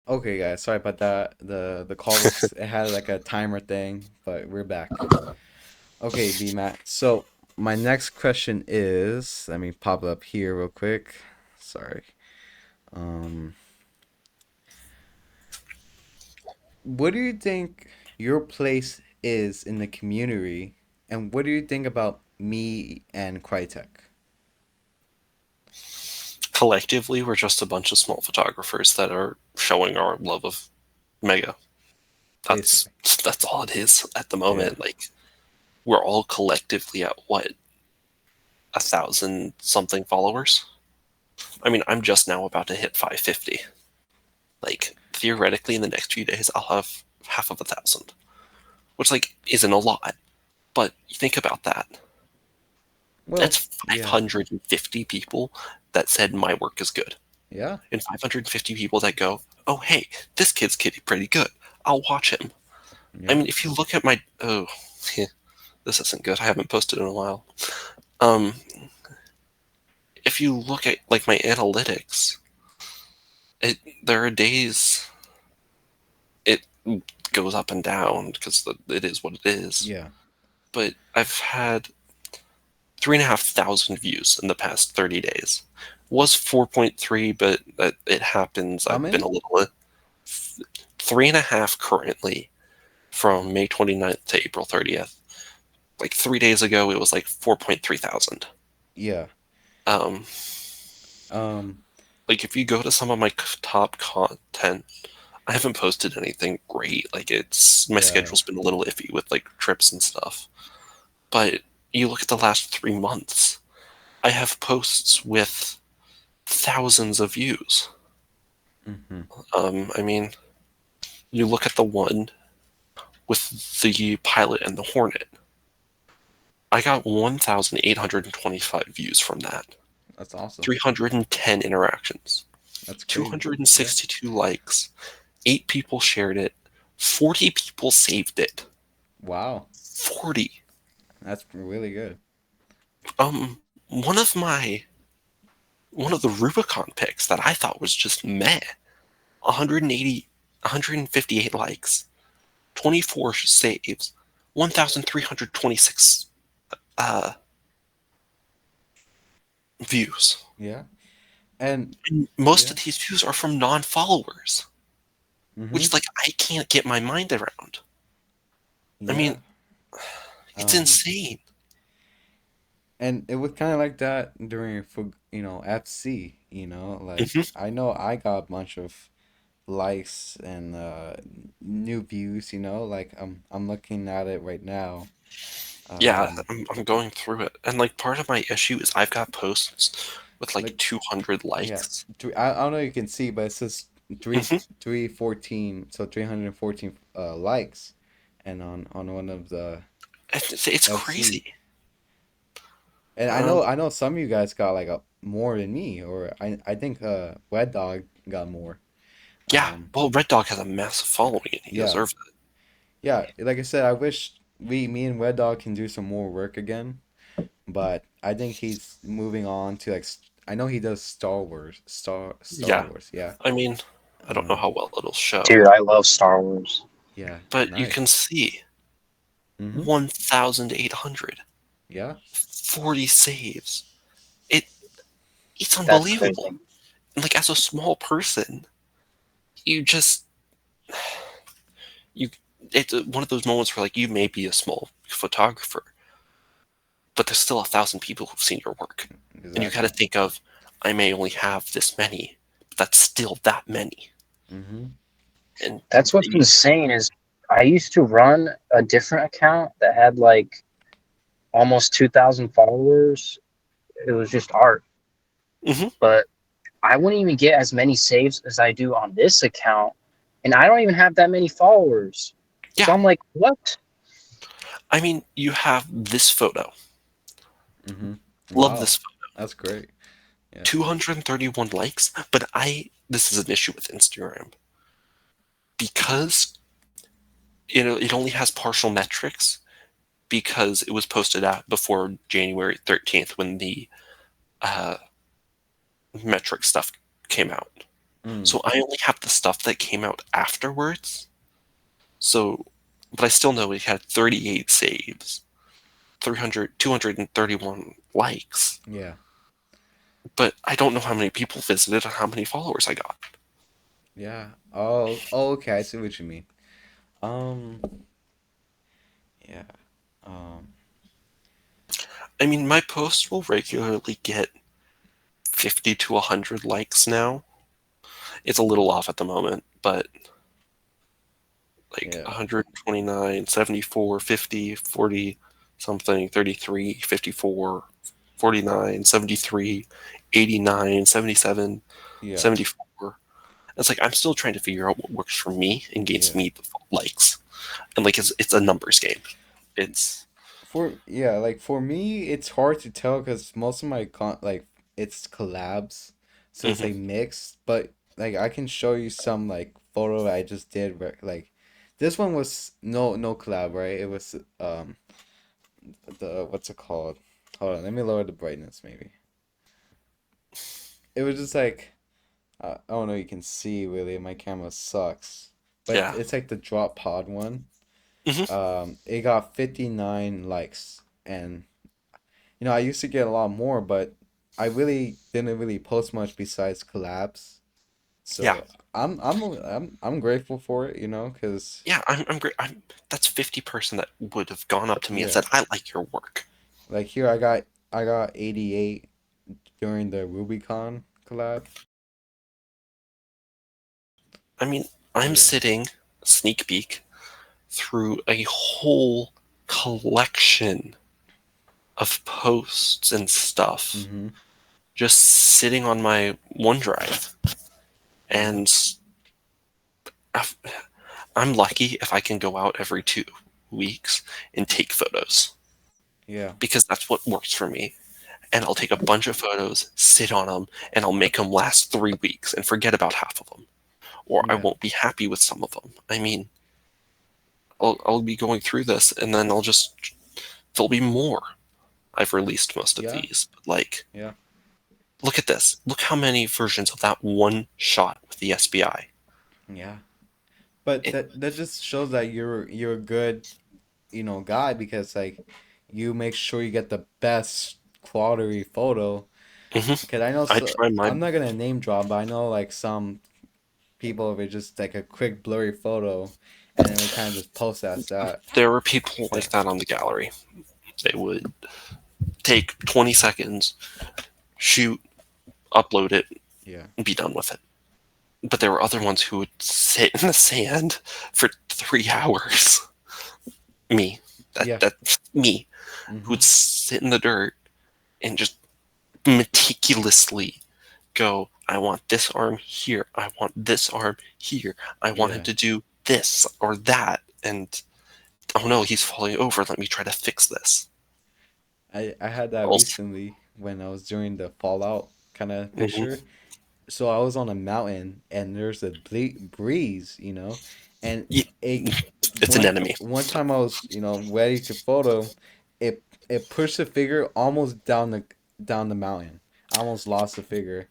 Okay, guys, sorry about that. The call was it had like a timer thing, but we're back. Okay, B Matt. So my next question is, let me pop it up here real quick. Sorry. Um, what do you think your place is in the community, and what do you think about me and Crytek? Collectively, we're just a bunch of small photographers that are showing our love of Mega. That's Basically. that's all it is at the Yeah. moment. Like, we're all collectively at what, 1,000 something followers. I mean, I'm just now about to hit 550. Like, theoretically, in the next few days, I'll have half of 1,000, which, like, isn't a lot. But you think about that. Well, That's yeah. 550 people that said my work is good, Yeah. and 550 people that go, "Oh, hey, this kid's pretty good. I'll watch him." I Yeah. mean, if you look at my this isn't good. I haven't posted in a while. Um, if you look at like my analytics, there are days it goes up and down because it is what it is. Yeah. But I've had 3,500 views in the past 30 days. Was 4.3, but it happens. How I've been a many? little 3.5 currently from May 29th to April 30th. Like 3 days ago, it was like 4.3 thousand. Yeah. Um, Um, like if you go to some of my top content, I haven't posted anything great. Like, it's my yeah. schedule's been a little iffy with like trips and stuff. But you look at the last 3 months, I have posts with thousands of views. Mm-hmm. I mean, you look at the one with the pilot and the Hornet. I got 1,825 views from that. That's awesome. 310 interactions. That's crazy. Yeah. 262 likes. 8 people shared it. 40 people saved it. Wow. 40. That's really good. Um, one of the Rubicon picks that I thought was just meh. 180, 158 likes, 24 saves, 1,326 uh, views. Yeah. And And most yeah. of these views are from non-followers, which Mm-hmm. is like I can't get my mind around. I mean, Yeah. it's Um, insane. and it was kind of like that during for FC. Like Hmm. I know I got a bunch of likes and new views. Like I'm looking at it right now. Yeah, Um, I'm going through it, and like part of my issue is I've got posts with like like 200 yeah, likes. I don't know if you can see, but it says Hmm. 314, so 314 likes, and on one of the It's FC. crazy. And Um, I know some of you guys got like a more than me, or I think Red Dog got more. yeah, Um, well, Red Dog has a massive following, and he yeah, deserves it. yeah. Like I said, I wish me and Red Dog can do some more work again, but I think he's moving on to I know he does Star Yeah, Wars. Yeah. I mean, I don't know Um, how well it'll show, Dude, I love Star Wars. yeah. but you can Nice. see Mm-hmm. 1,840 Yeah. saves. It it's That's crazy. unbelievable. And like as a small person, you just you it's one of those moments where like you may be a small photographer, but there's still 1,000 people who've seen your work, and you got to Exactly. think of I may only have this many, but that's still that many. Mm-hmm. And That's what's insane is I used to run a different account that had like almost 2,000 followers. It was just art, mhm, but I wouldn't even get as many saves as I do on this account, and I don't even have that many followers. So yeah, I'm like, what? I mean, you have this photo. Mm-hmm. Love Wow. this photo. That's great. Yeah. 231 likes, but this is an issue with Instagram because it only has partial metrics because it was posted out before January 13th when the uh, metric stuff came out. Mm. So I only have the stuff that came out afterwards. So, but I still know it had 38 saves, 231 likes, Yeah. but I don't know how many people visited or how many followers I got. Yeah. Oh, okay. I see what you mean. Um, yeah. Um, I mean, my posts will regularly get 50 to 100 likes now. It's a little off at the moment, but like yeah. 129, 74, 50, 40 something, 33, 54, 49, 73, 89, 77, Yeah. 74. It's like I'm still trying to figure out what works for me and gains Yeah. me the likes. And like it's a numbers game. It's Like for me, it's hard to tell because most of my it's collabs, so it's mhm. like mixed. But like I can show you some like photo I just did where like this one was no collab, right? It was the what's it called? Hold on, let me lower the brightness maybe. It was just like I don't know, you can see really my camera sucks. But Yeah. it's like the drop pod one. Hmm. It got 59 likes, and I used to get a lot more, but I really didn't really post much besides collabs. Yeah. So I'm grateful for it, because Yeah, I'm great. That's 50 person that would have gone up to me and yeah, said, I like your work. like here I got 88 during the Rubicon collab. I mean, I'm Yeah. sitting, sneak peek, through a whole collection of posts and stuff Mm-hmm. just sitting on my OneDrive. Yeah. And I've, I'm lucky if I can go out every 2 weeks and take photos Yeah. because that's what works for me. And I'll take a bunch of photos, sit on them, and I'll make them last 3 weeks and forget about half of them. Or I Yeah. won't be happy with some of them. I mean, I'll be going through this and then there'll be more. I've released most of Yeah. these. But like, Yeah. look at this. Look how many versions of that one shot with the SBI. Yeah. But It, that just shows that you're a good, guy, because like you make sure you get the best quality photo. mhm. Because I know, I so try my. I'm not gonna name drop, but I know like some people with just like a quick blurry photo, and then we kind of just post as that. There were people Yeah. like that on the gallery. They would take 20 seconds, shoot, upload it, Yeah. and be done with it. But there were other ones who would sit in the sand for 3 hours. Me, Yeah. that's me, who Mm-hmm. would sit in the dirt and just meticulously go, I want this arm here, I want this arm here, I want him Yeah. to do this or that, and oh no, he's falling over, let me try to fix this. I had that Also, recently when I was doing the Fallout kind of mhm. picture. So I was on a mountain and there's a breeze, and Ye- it it's an one enemy. one time I was, ready to photo, it pushed the figure almost down the mountain. I almost lost the figure.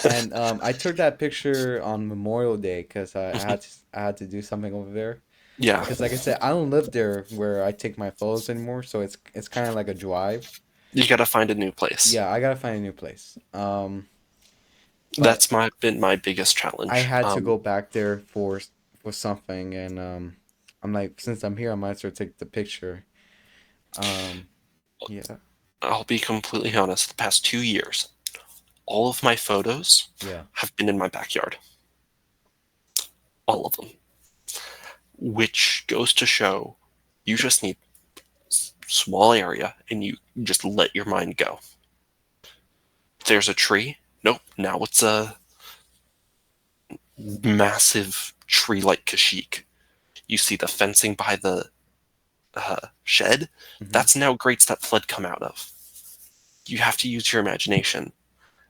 And I took that picture on Memorial Day because I had to do something over there. Yeah, Because like I said, I don't live there where I take my photos anymore, so it's kind of like a drive. you gotta find a new place. Yeah, I gotta find a new place. But That's been my biggest I challenge. had to go back there for something, and I'm like, since I'm here, I might as well take the picture. Um, yeah, I'll be completely honest, the past 2 years, all of my photos yeah, have been in my backyard. All of them. Which goes to show you just need small area and you just let your mind go. There's a tree. Nope. Now it's a massive tree like Kashyyyk. You see the fencing by the shed. hmm, That's now grates that flood come out of. You have to use your imagination.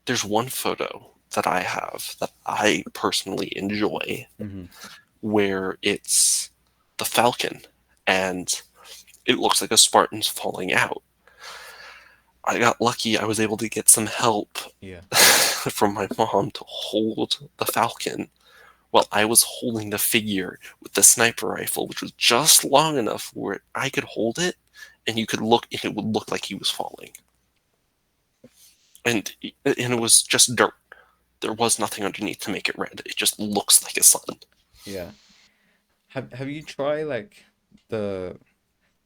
There's one photo that I have that I personally enjoy hmm, where it's the falcon and it looks like a Spartan's falling out. I got lucky. I was able to get some help yeah, from my mom to hold the falcon while I was holding the figure with the sniper rifle, which was just long enough where I could hold it and you could look and it would look like he was falling. And it was just dirt. There was nothing underneath to make it red. It just looks like a sun. yeah. Have you tried like the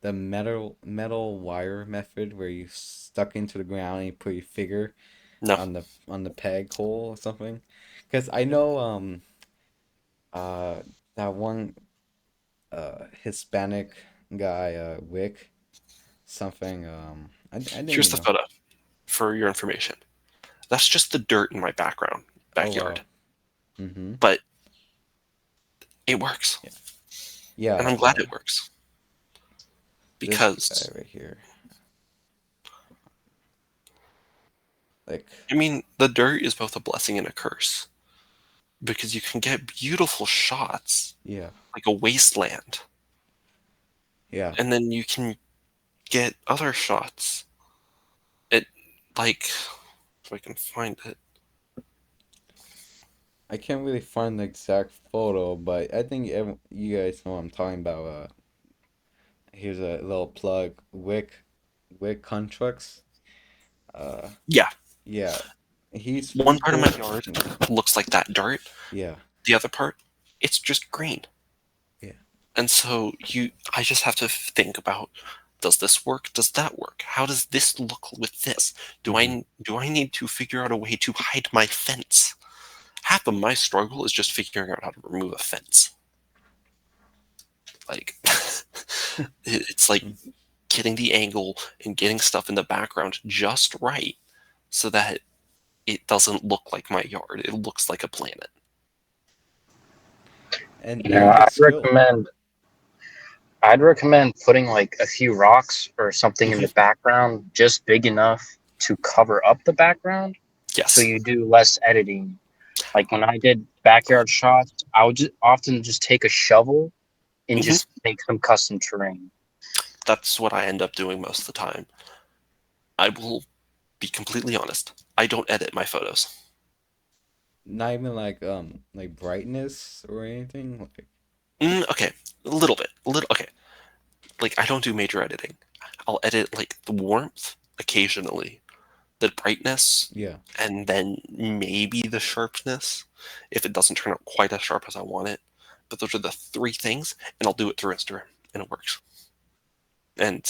the metal wire method where you stuck into the ground and you put your figure No, on the peg hole or something? Because I know uh that one Hispanic guy, Wick something, I didn't here's even the know. photo for your information. That's just the dirt in my Oh backyard. wow. Mm-hmm. But it works. Yeah. And Yeah, I'm glad it works. this guy Because, right here. Like, I mean, the dirt is both a blessing and a curse. Because you can get beautiful shots, yeah. like a wasteland. Yeah. And then you can get other shots. It, like, if I can find it. I can't really find the exact photo, but I think you guys know what I'm talking about. Here's a little plug. Wick Contracts. Uh, Yeah, yeah. He's one pretty part of my cool. yard looks like that dirt. Yeah. The other part, it's just green. Yeah. And so I just have to think about, does this work? Does that work? How does this look with this? Mm-hmm. Do I need to figure out a way to hide my fence? Half of my struggle is just figuring out how to remove a fence. Like, it's like getting the angle and getting stuff in the background just right so that it doesn't look like my yard. It looks like a planet. And You know, it's a skill. I'd recommend putting like a few rocks or something in the Mhm. background just big enough to cover up the background so Yes. you do less editing. Like when I did backyard shots, I would just often just take a shovel and Hmm. just make some custom terrain. That's what I end up doing most of the time. I will be completely honest. I don't edit my photos. Not even like brightness or anything. Like Okay, a little bit. A little. Okay, like I don't do major editing. I'll edit like the warmth occasionally, the brightness, yeah. and then maybe the sharpness if it doesn't turn out quite as sharp as I want it. But those are the three things, and I'll do it through Instagram, and it works. And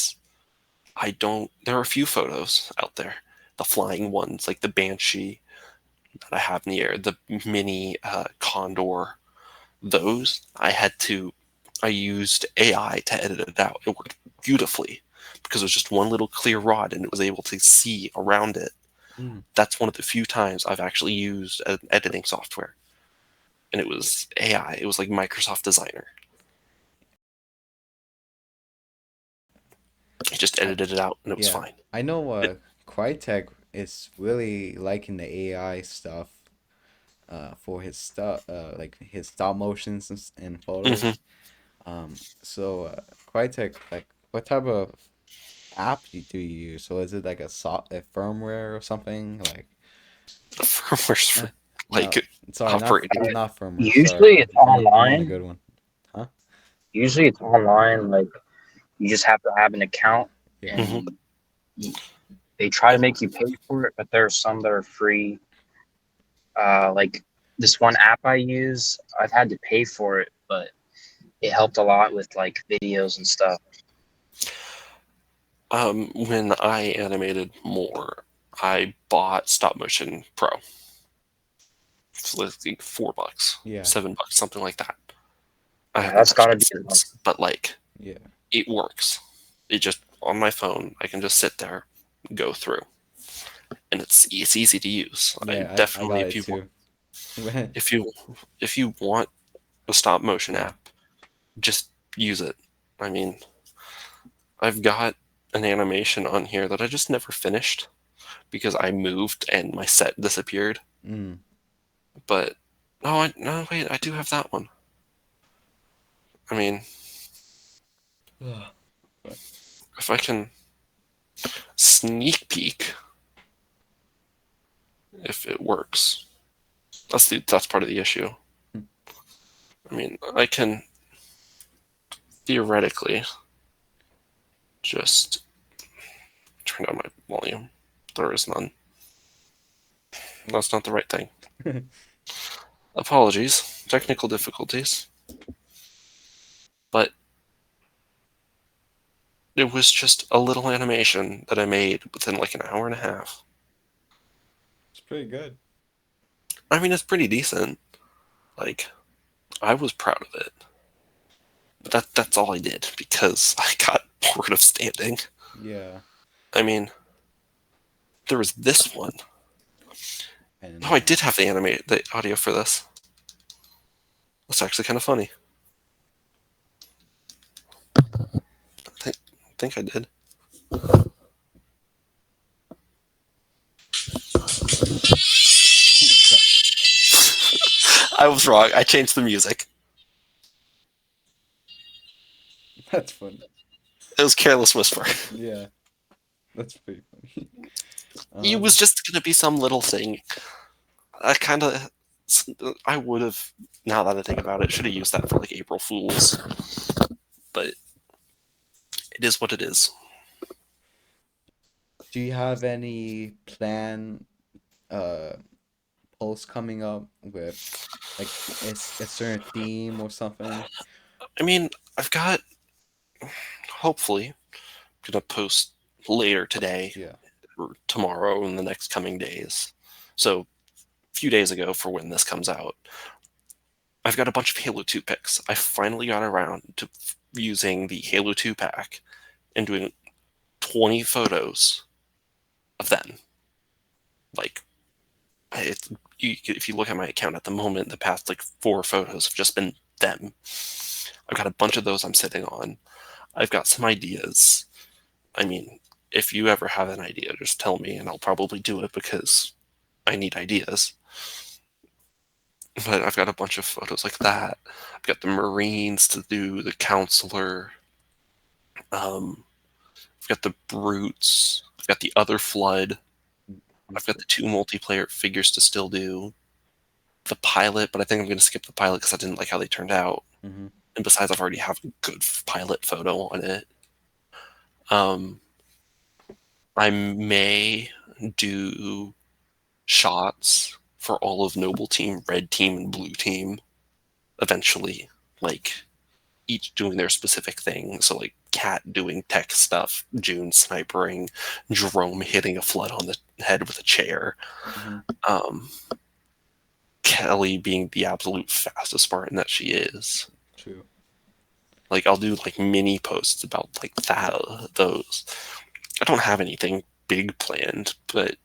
I don't. There are a few photos out there, the flying ones, like the Banshee that I have in the air, the mini condor. Those I used AI to edit it out. It worked beautifully because it was just one little clear rod and it was able to see around it. Mm. That's one of the few times I've actually used an editing software. And it was AI. It was like Microsoft Designer. I just I edited it out and it was yeah. fine. I know It, Crytek is really liking the AI stuff for his stuff like his stop motions and mhm. photos. So Crytek, like what type of app do you use? So is it like a firmware or something? Like The firmware's uh, for no, like sorry, operating. not firmware. Sorry, Usually it's you want a online. good one, huh? Usually it's online. Like you just have to have an account, Yeah. Hmm. and y- they try to make you pay for it, but there are some that are free. Like this one app I use, I've had to pay for it, but it helped a lot with like videos and stuff. When I animated more, I bought Stop Motion Pro. It's like $4, Yeah. $7, something like that. I Yeah, haven't that's got touched to it be the one. since, but like Yeah. it works. It just on my phone, I can just sit there, go through, and it's easy to use. I Yeah, I definitely got it too. if you if you want a stop motion Yeah. app, just use it. I mean, I've got an animation on here that I just never finished because I moved and my set disappeared. Mm. But no, wait, I do have that one. I mean, But if I can sneak peek, if it works, that's part of the issue. I mean, I can theoretically just turn down my volume. There is none. That's not the right thing. Apologies, technical difficulties. But it was just a little animation that I made within like an hour and a half. it's pretty good. I mean, it's pretty decent. Like, I was proud of it. But that's all I did because I got bored of standing. Yeah. I mean, there was this one. And Oh, I did have the audio for this. That's actually kind of funny. I think I did. oh my god, I was wrong. I changed the music. that's funny. It was Careless Whisper. Yeah, that's pretty funny. It was just gonna be some little thing. I kind of, I would have. Now that I think about it, should have used that for like April Fools. But it is what it is. Do you have any plan uh posts coming up with like a certain theme or something? I mean, I've got hopefully gonna post later today Yeah. or tomorrow in the next coming days. So a few days ago for when this comes out, I've got a bunch of Halo 2 picks. I finally got around to using the Halo 2 pack and doing 20 photos of them. Like, if you look at my account at the moment, the past like 4 photos have just been them. I've got a bunch of those I'm sitting on. I've got some ideas. I mean, if you ever have an idea, just tell me and I'll probably do it because I need ideas. But I've got a bunch of photos like that. I've got the Marines to do, the counselor. I've got the brutes. I've got the other Flood. Me I've got too. the 2 multiplayer figures to still do. The pilot, but I think I'm going to skip the pilot because I didn't like how they turned out. Mm-hmm. And besides, I've already have a good pilot photo on it. Um, I may do shots for all of Noble Team, Red Team, and Blue Team eventually. Like, each doing their specific thing. So, like, Cat doing tech stuff, June snipering, Jerome hitting a Flood on the head with a chair, Mm-hmm. um, Kelly being the absolute fastest Spartan that she is. True. Like, I'll do like mini posts about like that, those. I don't have anything big planned, but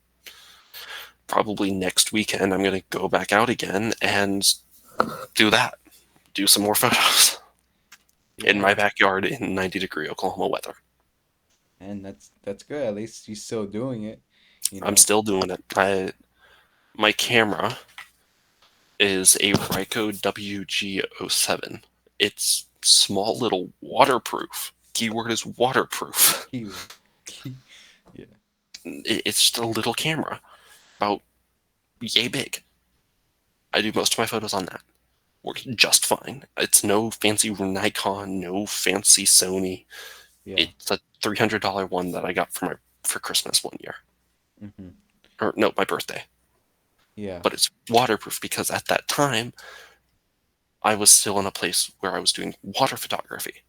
probably next weekend I'm gonna go back out again and do that. Do some more photos in my Yeah, backyard in 90-degree Oklahoma weather. and that's good. At least you're still doing it, you I'm know. still doing it. My camera is a Ryko WG07. It's small, little, waterproof. Keyword is waterproof. Keyword. Yeah. It's just a little camera, about yay big. I do most of my photos on that. Works just fine. It's no fancy Nikon, no fancy Sony. Yeah. It's a $300 one that I got for Christmas one year, Mm-hmm. or no, my birthday. Yeah. But it's waterproof because at that time I was still in a place where I was doing water photography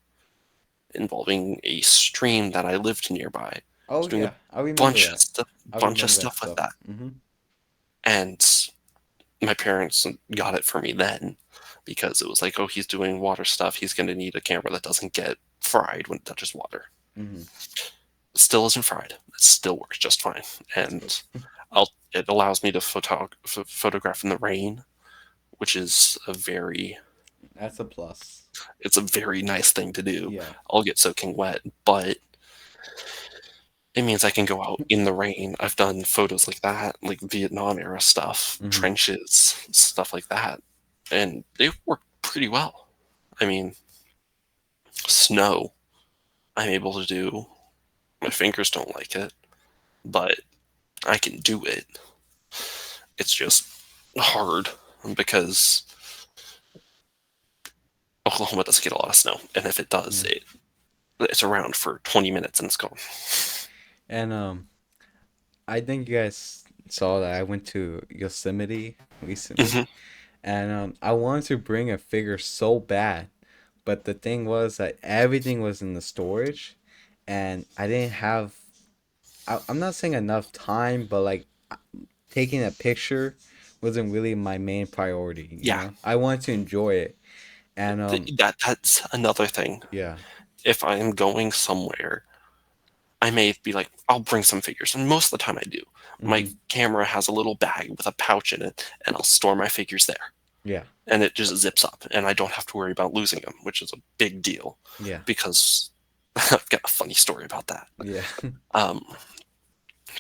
involving a stream that I lived nearby. I was Oh doing a yeah, I remember that. I bunch of remember that stuff with stuff. that, Mm-hmm. and my parents got it for me then because it was like, oh, he's doing water stuff. He's going to need a camera that doesn't get fried when it touches water. Mm-hmm. It still isn't fried. It still works just fine, That's good. and it allows me to photograph in the rain, which is That's a plus. it's a very nice thing to do. Yeah. I'll get soaking wet, but it means I can go out in the rain. I've done photos like that, like Vietnam era stuff, Mm-hmm. trenches, stuff like that, and they work pretty well. I mean, snow, I'm able to do. My fingers don't like it, but I can do it. It's just hard because Oklahoma doesn't get a lot of snow, and if it does, Yeah. it's around for 20 minutes and it's gone. And I think you guys saw that I went to Yosemite recently, Hmm. and I wanted to bring a figure so bad, but the thing was that everything was in the storage, and I didn't have. I'm not saying enough time, but like taking a picture wasn't really my main priority. You Yeah, know, I wanted to enjoy it, and that's another thing. yeah. If I am going somewhere, I may be like, I'll bring some figures, and most of the time I do. My Mm-hmm. camera has a little bag with a pouch in it, and I'll store my figures there, Yeah. and it just zips up, and I don't have to worry about losing them, which is a big deal Yeah. because I've got a funny story about that. Yeah. Um,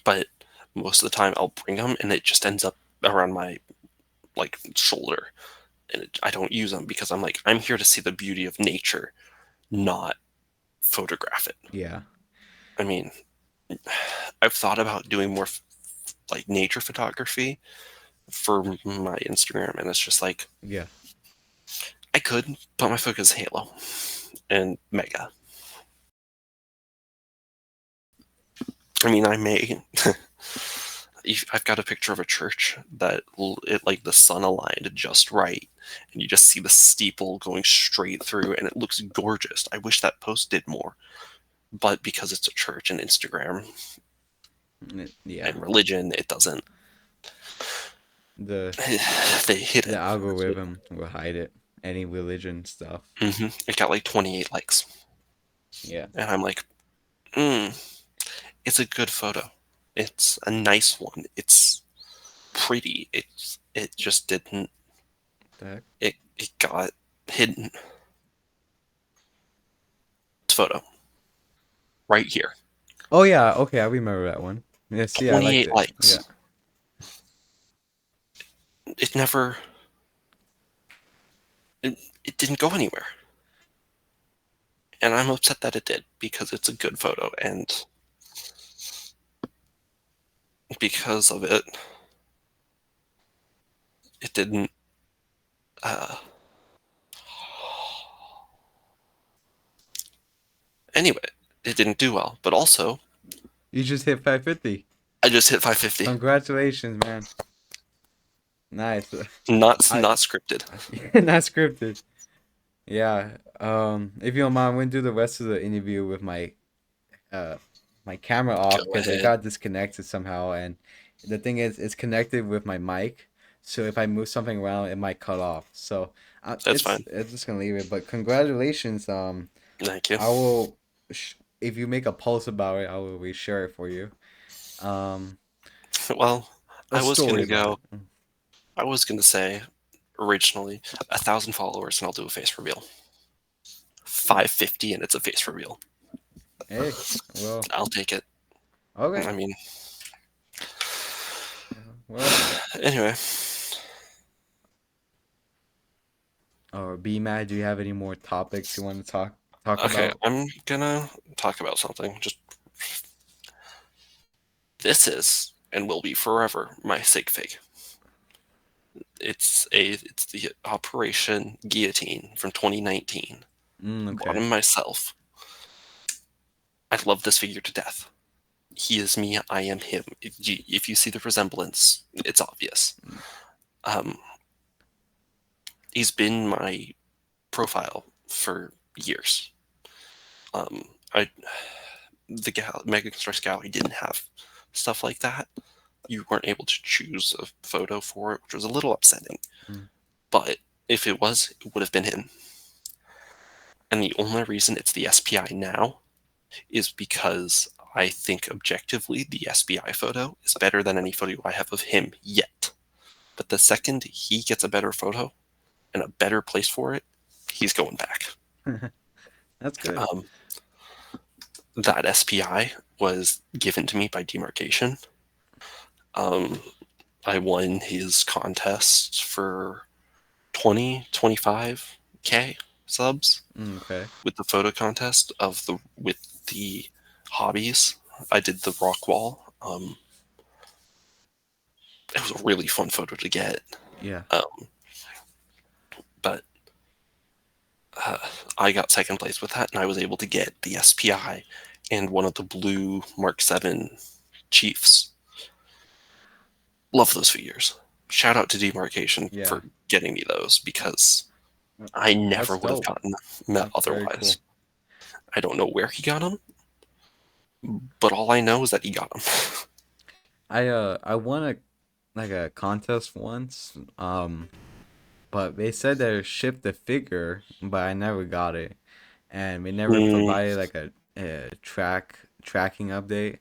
but most of the time I'll bring them, and it just ends up around my like shoulder, and I don't use them because I'm like, I'm here to see the beauty of nature, not photograph it. Yeah. I mean, I've thought about doing more like nature photography for my Instagram, and it's just like Yeah. I could, but my focus is Halo and Mega. I mean, I may. I've got a picture of a church that it like the sun aligned just right, and you just see the steeple going straight through, and it looks gorgeous. I wish that post did more, but because it's a church and Instagram Yeah. and religion, it doesn't. The They hit the it. algorithm will hide it. Any religion stuff. It got like 28 likes, Yeah. and I'm like, it's a good photo. It's a nice one. It's pretty. It just didn't. The heck? It got hidden. This photo right here, Oh yeah. Okay, I remember that one. Yes. Yeah, I liked 28 it. Yeah. likes. It never. It didn't go anywhere, and I'm upset that it did because it's a good photo, and because of it, it didn't. Anyway, it didn't do well. But also, You just hit 550. I just hit 550. Congratulations, man. Nice. Not I scripted. not scripted. Yeah. If you don't mind, we'll do the rest of the interview with uh my camera off Go because it ahead. got disconnected somehow, and the thing is, it's connected with my mic. So if I move something around, it might cut off. So That's fine. it's just gonna leave it. But congratulations. Thank you. I will. If you make a post about it, I will reshare it for you. Um, Well, a I was story gonna about go. it. Mm. I was gonna say originally 1,000 followers and I'll do a face reveal. 550 and it's a face reveal. Hey, well, I'll take it. okay. I mean, Well, anyway. or B Matt, do you have any more topics you want to talk Okay, about? I'm gonna talk about something. Just this is and will be forever my sig fig. It's the Operation Guillotine from 2019. Bought Okay. him myself. I love this figure to death. He is me, I am him. If you see the resemblance, it's obvious. Um, he's been my profile for years. I the Mega Construx Gallery didn't have stuff like that. You weren't able to choose a photo for it, which was a little upsetting. Mm. But if it was, it would have been him. And the only reason it's the SPI now is because I think objectively the SPI photo is better than any photo I have of him yet. But the second he gets a better photo and a better place for it, he's going back. That's good. That SPI was given to me by Demarcation. I won his contest for 25K subs Okay. with the photo contest with the hobbies. I did the rock wall. It was a really fun photo to get. Yeah. But I got second place with that, and I was able to get the SPI and one of the blue Mark 7 Chiefs. Love those figures. Shout out to Demarcation Yeah. for getting me those because I never That's would have dope. gotten them That's very cool. otherwise. I don't know where he got them, but all I know is that he got them. I won a contest once. But they said they shipped the figure, but I never got it, and they never provided like a tracking update.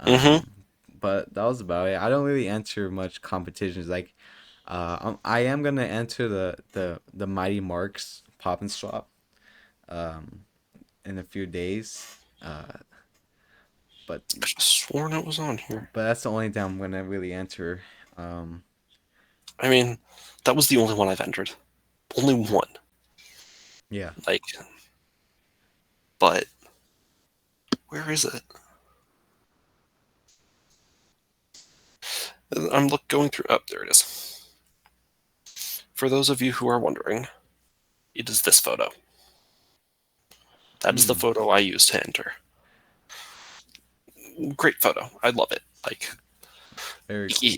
Mm-hmm. But that was about it. I don't really enter much competitions. Like, I am gonna enter the Mighty Marks Pop and Swap, um, in a few days. But I just sworn it was on here. that's the only time I'm gonna really enter. I mean, that was the only one I've entered. Only one. Yeah. Like, but where is it? I'm going through. Oh, there it is. For those of you who are wondering, it is this photo. That is the photo I used to enter. Great photo. I love it. Like, Very cool.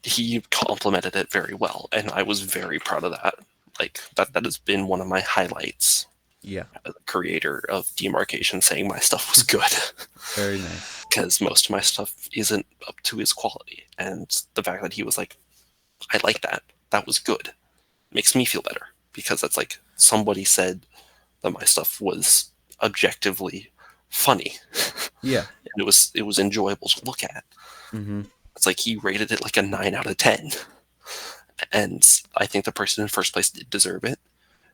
he complimented it very well, and I was very proud of that. Like that has been one of my highlights. Yeah. As a creator of Demarcation, saying my stuff was good. Very nice. Because most of my stuff isn't up to his quality, and the fact that he was like, "I like that. That was good," makes me feel better because that's like somebody said that my stuff was objectively funny. Yeah. And it was enjoyable to look at. Mm-hmm. It's like he rated it like a 9 out of 10. And I think the person in first place did deserve it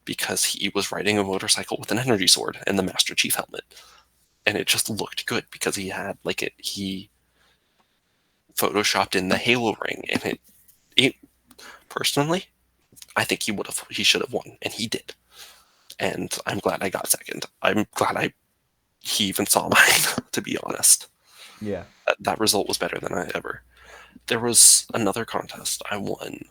because he was riding a motorcycle with an energy sword and the Master Chief helmet. And it just looked good because he had he photoshopped in the Halo ring, and it personally, I think he should have won, and he did. And I'm glad I got second. I'm glad he even saw mine, to be honest. Yeah. That result was better than I ever. There was another contest I won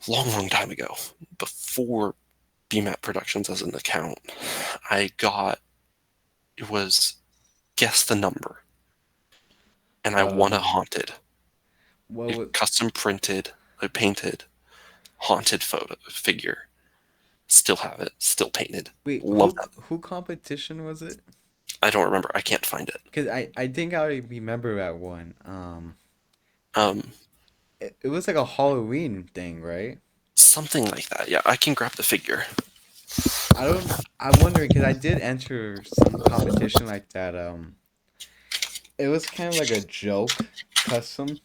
long time ago, before BMAT Productions as an account. I got, it was guess the number, and I won a haunted, What a would, custom printed, a painted haunted photo figure. Still have it, still painted. wait, Love that. who competition was it? I don't remember. I can't find it. Because I think I remember that one. Um, It was like a Halloween thing, right? Something like that. Yeah, I can grab the figure. I don't. I'm wondering because I did enter some competition like that. It was kind of like a joke custom,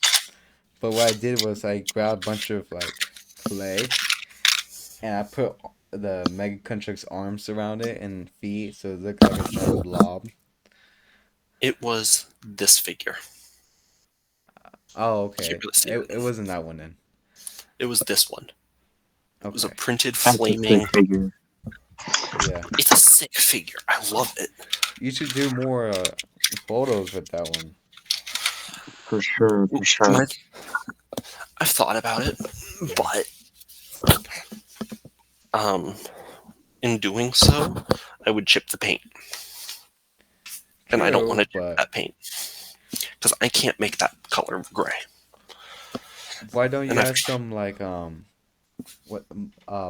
but what I did was I grabbed a bunch of like clay and I put the Mega Construct's arms around it and feet, so it looked like a giant blob. It was this figure. Oh, You can't okay. really see It it. wasn't that one then. It was this one. It was a Okay. printed That's a flaming. sick figure. Yeah. It's a sick figure. I love it. You should do more photos with that one. For sure, for sure. My, I've thought about it, but um, in doing so, I would chip the paint, and I don't want True, to chip but that paint because I can't make that color gray. why don't you And I've have some like what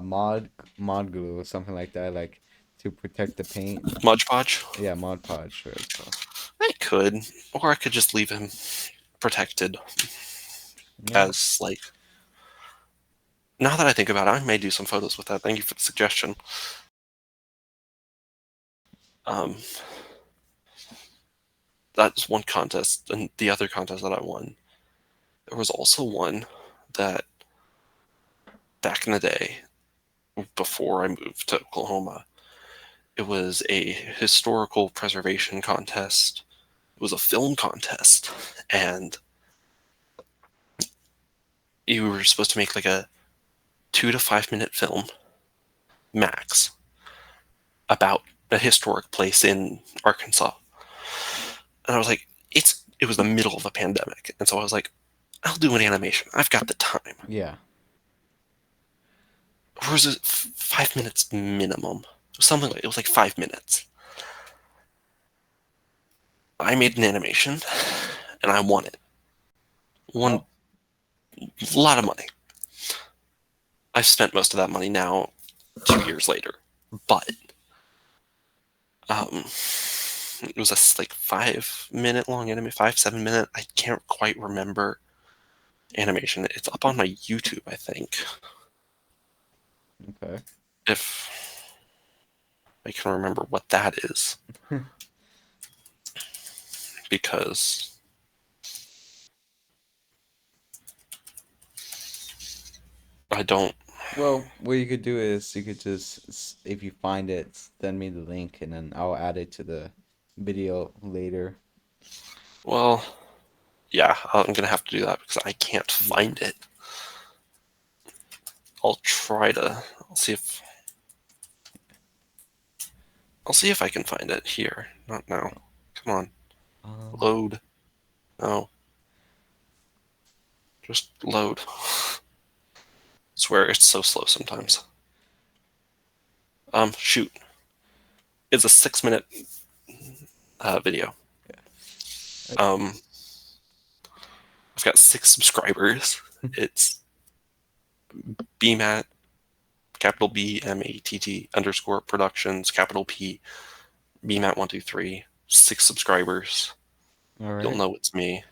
mod glue or something like that, like to protect the paint? Mod Podge. Yeah, Mod Podge, sure it's called. I could, or I could just leave him protected Yeah. as like. Now that I think about it, I may do some photos with that. Thank you for the suggestion. Um, that's one contest, and the other contest that I won. There was also one that back in the day, before I moved to Oklahoma, it was a historical preservation contest. It was a film contest, and you were supposed to make like a 2 to 5 minute film max about a historic place in Arkansas. And I was like, it was the middle of a pandemic, and so I was like, I'll do an animation. I've got the time. Yeah. Or was it 5 minutes minimum? It was something like it was like 5 minutes. I made an animation, and I won it. Won Oh, a lot of money. I've spent most of that money now, 2 years later. But um, it was a like 5 minute long anime, 5 7 minute. I can't quite remember animation. It's up on my YouTube, I think. okay. If I can remember what that is, because I don't. Well, what you could do is you could just, if you find it, send me the link and then I'll add it to the video later. Well, yeah, I'm gonna have to do that because I can't Yeah. find it. I'll try to. I'll see if I can find it here. Not now. Come on, Um, load. No, just load. Swear it's so slow sometimes. Shoot. It's a 6 minute video. yeah. Um, I've got 6 subscribers. It's BMAT, capital B M A T T underscore productions, capital P BMAT123. 6 subscribers. All You'll right. know it's me.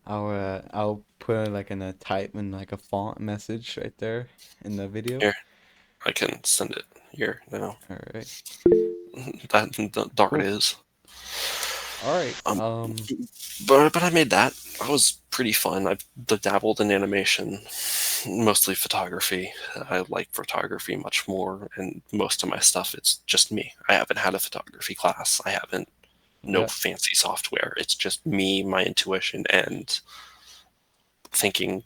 I'll put it like in a type in like a font message right there in the video. Here, I can send it here now. All right. That dart Cool. is. All right. Um, but I made that. That was pretty fun. I've dabbled in animation, mostly photography. I like photography much more, and most of my stuff it's just me. I haven't had a photography class. I haven't no Yeah. fancy software. It's just me, my intuition, and thinking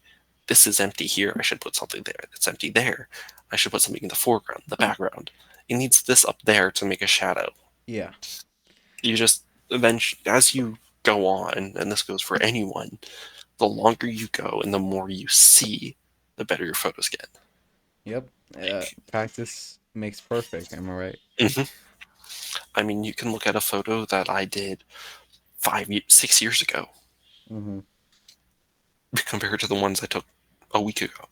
this is empty here. I should put something there. It's empty there. I should put something in the foreground, the background. It needs this up there to make a shadow. Yeah. You just then as you go on, and this goes for anyone, the longer you go and the more you see, the better your photos get. Yep. Practice makes perfect. Am I right? hmm I mean, you can look at a photo that I did 6 years ago Mm-hmm. compared to the ones I took a week ago.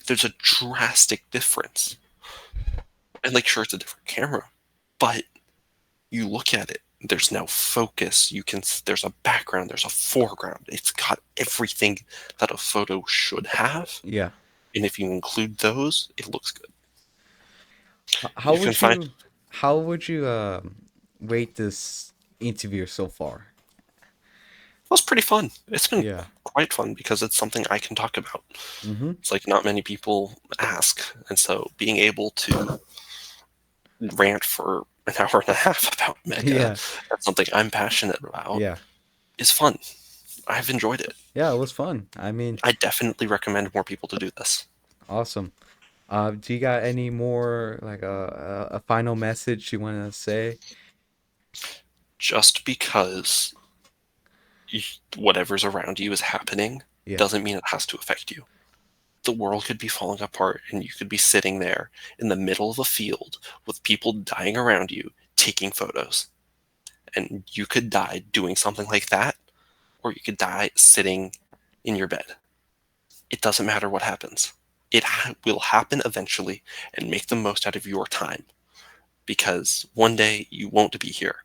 There's a drastic difference. And like, sure, it's a different camera, but you look at it, there's now focus. There's a background, there's a foreground. It's got everything that a photo should have. Yeah. And if you include those, it looks good. How You can would find, you how would you rate this interview so far? well, it's pretty fun. It's been Yeah. quite fun because it's something I can talk about. Mm-hmm. It's like not many people ask. And so being able to rant for an hour and a half about Mega, Yeah. that's something I'm passionate about, Yeah. is fun. I've enjoyed it. Yeah, it was fun. I mean, I definitely recommend more people to do this. awesome. Do you got any more like a final message you want to say? Just because whatever's around you is happening Yeah. doesn't mean it has to affect you. The world could be falling apart and you could be sitting there in the middle of a field with people dying around you taking photos. And you could die doing something like that, or you could die sitting in your bed. It doesn't matter what happens. It will happen eventually, and make the most out of your time, because one day you won't be here.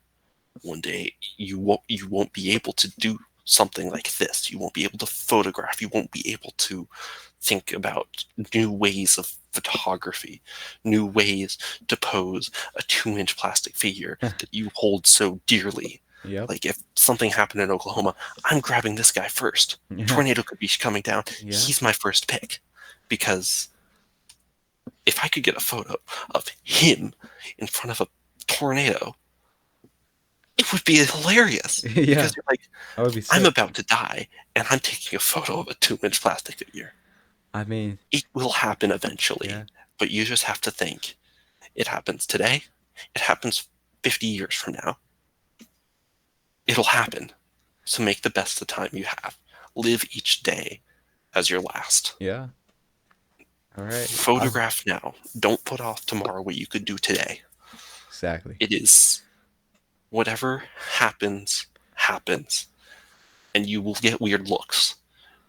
One day you won't be able to do something like this. You won't be able to photograph. You won't be able to think about new ways of photography, new ways to pose a 2-inch plastic figure that you hold so dearly. Yep. Like, if something happened in Oklahoma, I'm grabbing this guy first. Yeah. Tornado could be coming down. Yeah. He's my first pick, because if I could get a photo of him in front of a tornado, it would be hilarious, Yeah. because you're like, That would be I'm sick. about to die and I'm taking a photo of a 2-inch plastic figure. I mean, It will happen eventually, yeah. but you just have to think it happens today, it happens 50 years from now. It'll happen. So make the best of the time you have. Live each day as your last. Yeah. All right. Photograph now. Don't put off tomorrow what you could do today. Exactly. It is whatever happens, happens. And you will get weird looks.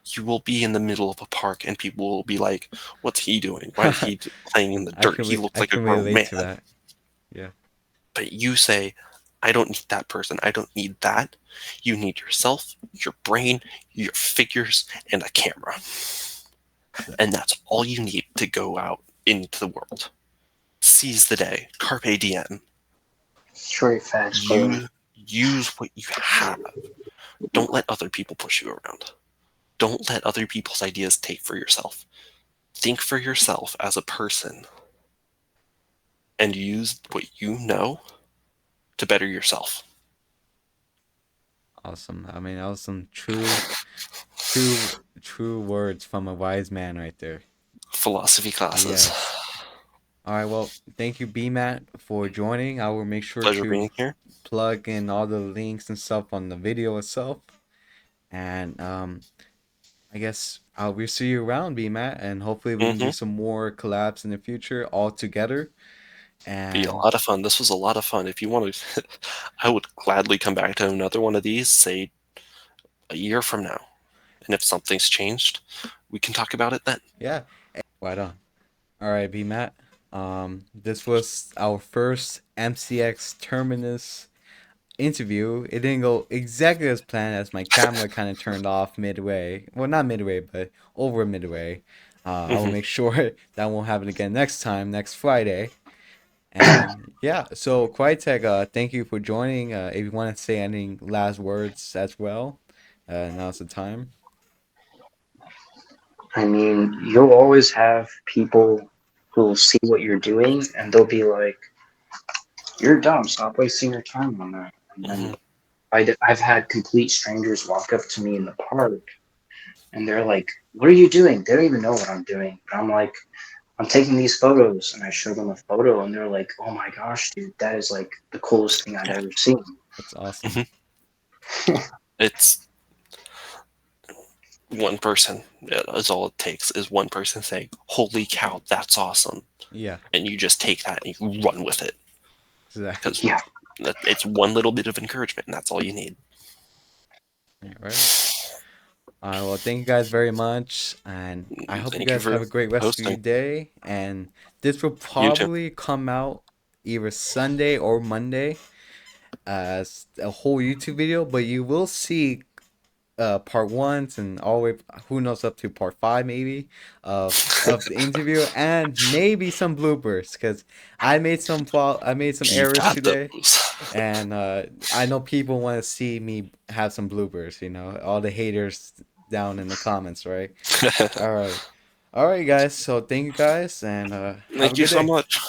You will be in the middle of a park and people will be like, what's he doing? Why is he playing in the dirt? He looks I like a can grown relate man. to that. Yeah. But you say, I don't need that person. I don't need that. You need yourself, your brain, your figures, and a camera. And that's all you need to go out into the world. Seize the day. Carpe diem. Straight facts, brother. Use what you have. Don't let other people push you around. Don't let other people's ideas take for yourself. Think for yourself as a person and use what you know to better yourself. Awesome. I mean, that was some true words from a wise man right there. Philosophy classes. Yes. All right. Well, thank you, BMAT, for joining. I will make sure Pleasure to being here. plug in all the links and stuff on the video itself. And I guess we'll see you around, BMAT, and hopefully we can do some more collabs in the future all together. And be a lot of fun. This was a lot of fun. If you want to, I would gladly come back to another one of these, say, a year from now. And if something's changed, we can talk about it then. Yeah. Right on. All right, BMAT. This was our first MCX Terminus interview. It didn't go exactly as planned, as my camera kind of turned off midway. Well, not midway, but over midway. I will make sure that won't happen again next time, next Friday. And yeah, so Crytek, thank you for joining. If you want to say any last words as well, now's the time. I mean, you'll always have people who will see what you're doing and they'll be like, "You're dumb. Stop wasting your time on that." And then I've had complete strangers walk up to me in the park and they're like, "What are you doing?" They don't even know what I'm doing. But I'm like, "I'm taking these photos," and I show them a photo, and they're like, "Oh my gosh, dude, that is like the coolest thing I've Yeah. ever seen." That's awesome. It's one person. That's all it takes is one person saying, "Holy cow, that's awesome," Yeah, and you just take that and you run with it exactly. because Yeah. it's one little bit of encouragement, and that's all you need. All right. Well, thank you guys very much, and I hope you Thank you guys have for a great rest of your hosting. day. And this will You too. probably come out either Sunday or Monday as a whole YouTube video, but you will see part ones and all the way who knows up to part five maybe of the interview and maybe some bloopers because I made some You errors got today those. and I know people want to see me have some bloopers, all the haters down in the comments, right? All right. All right, guys. So thank you guys and have a Thank you good so day. much.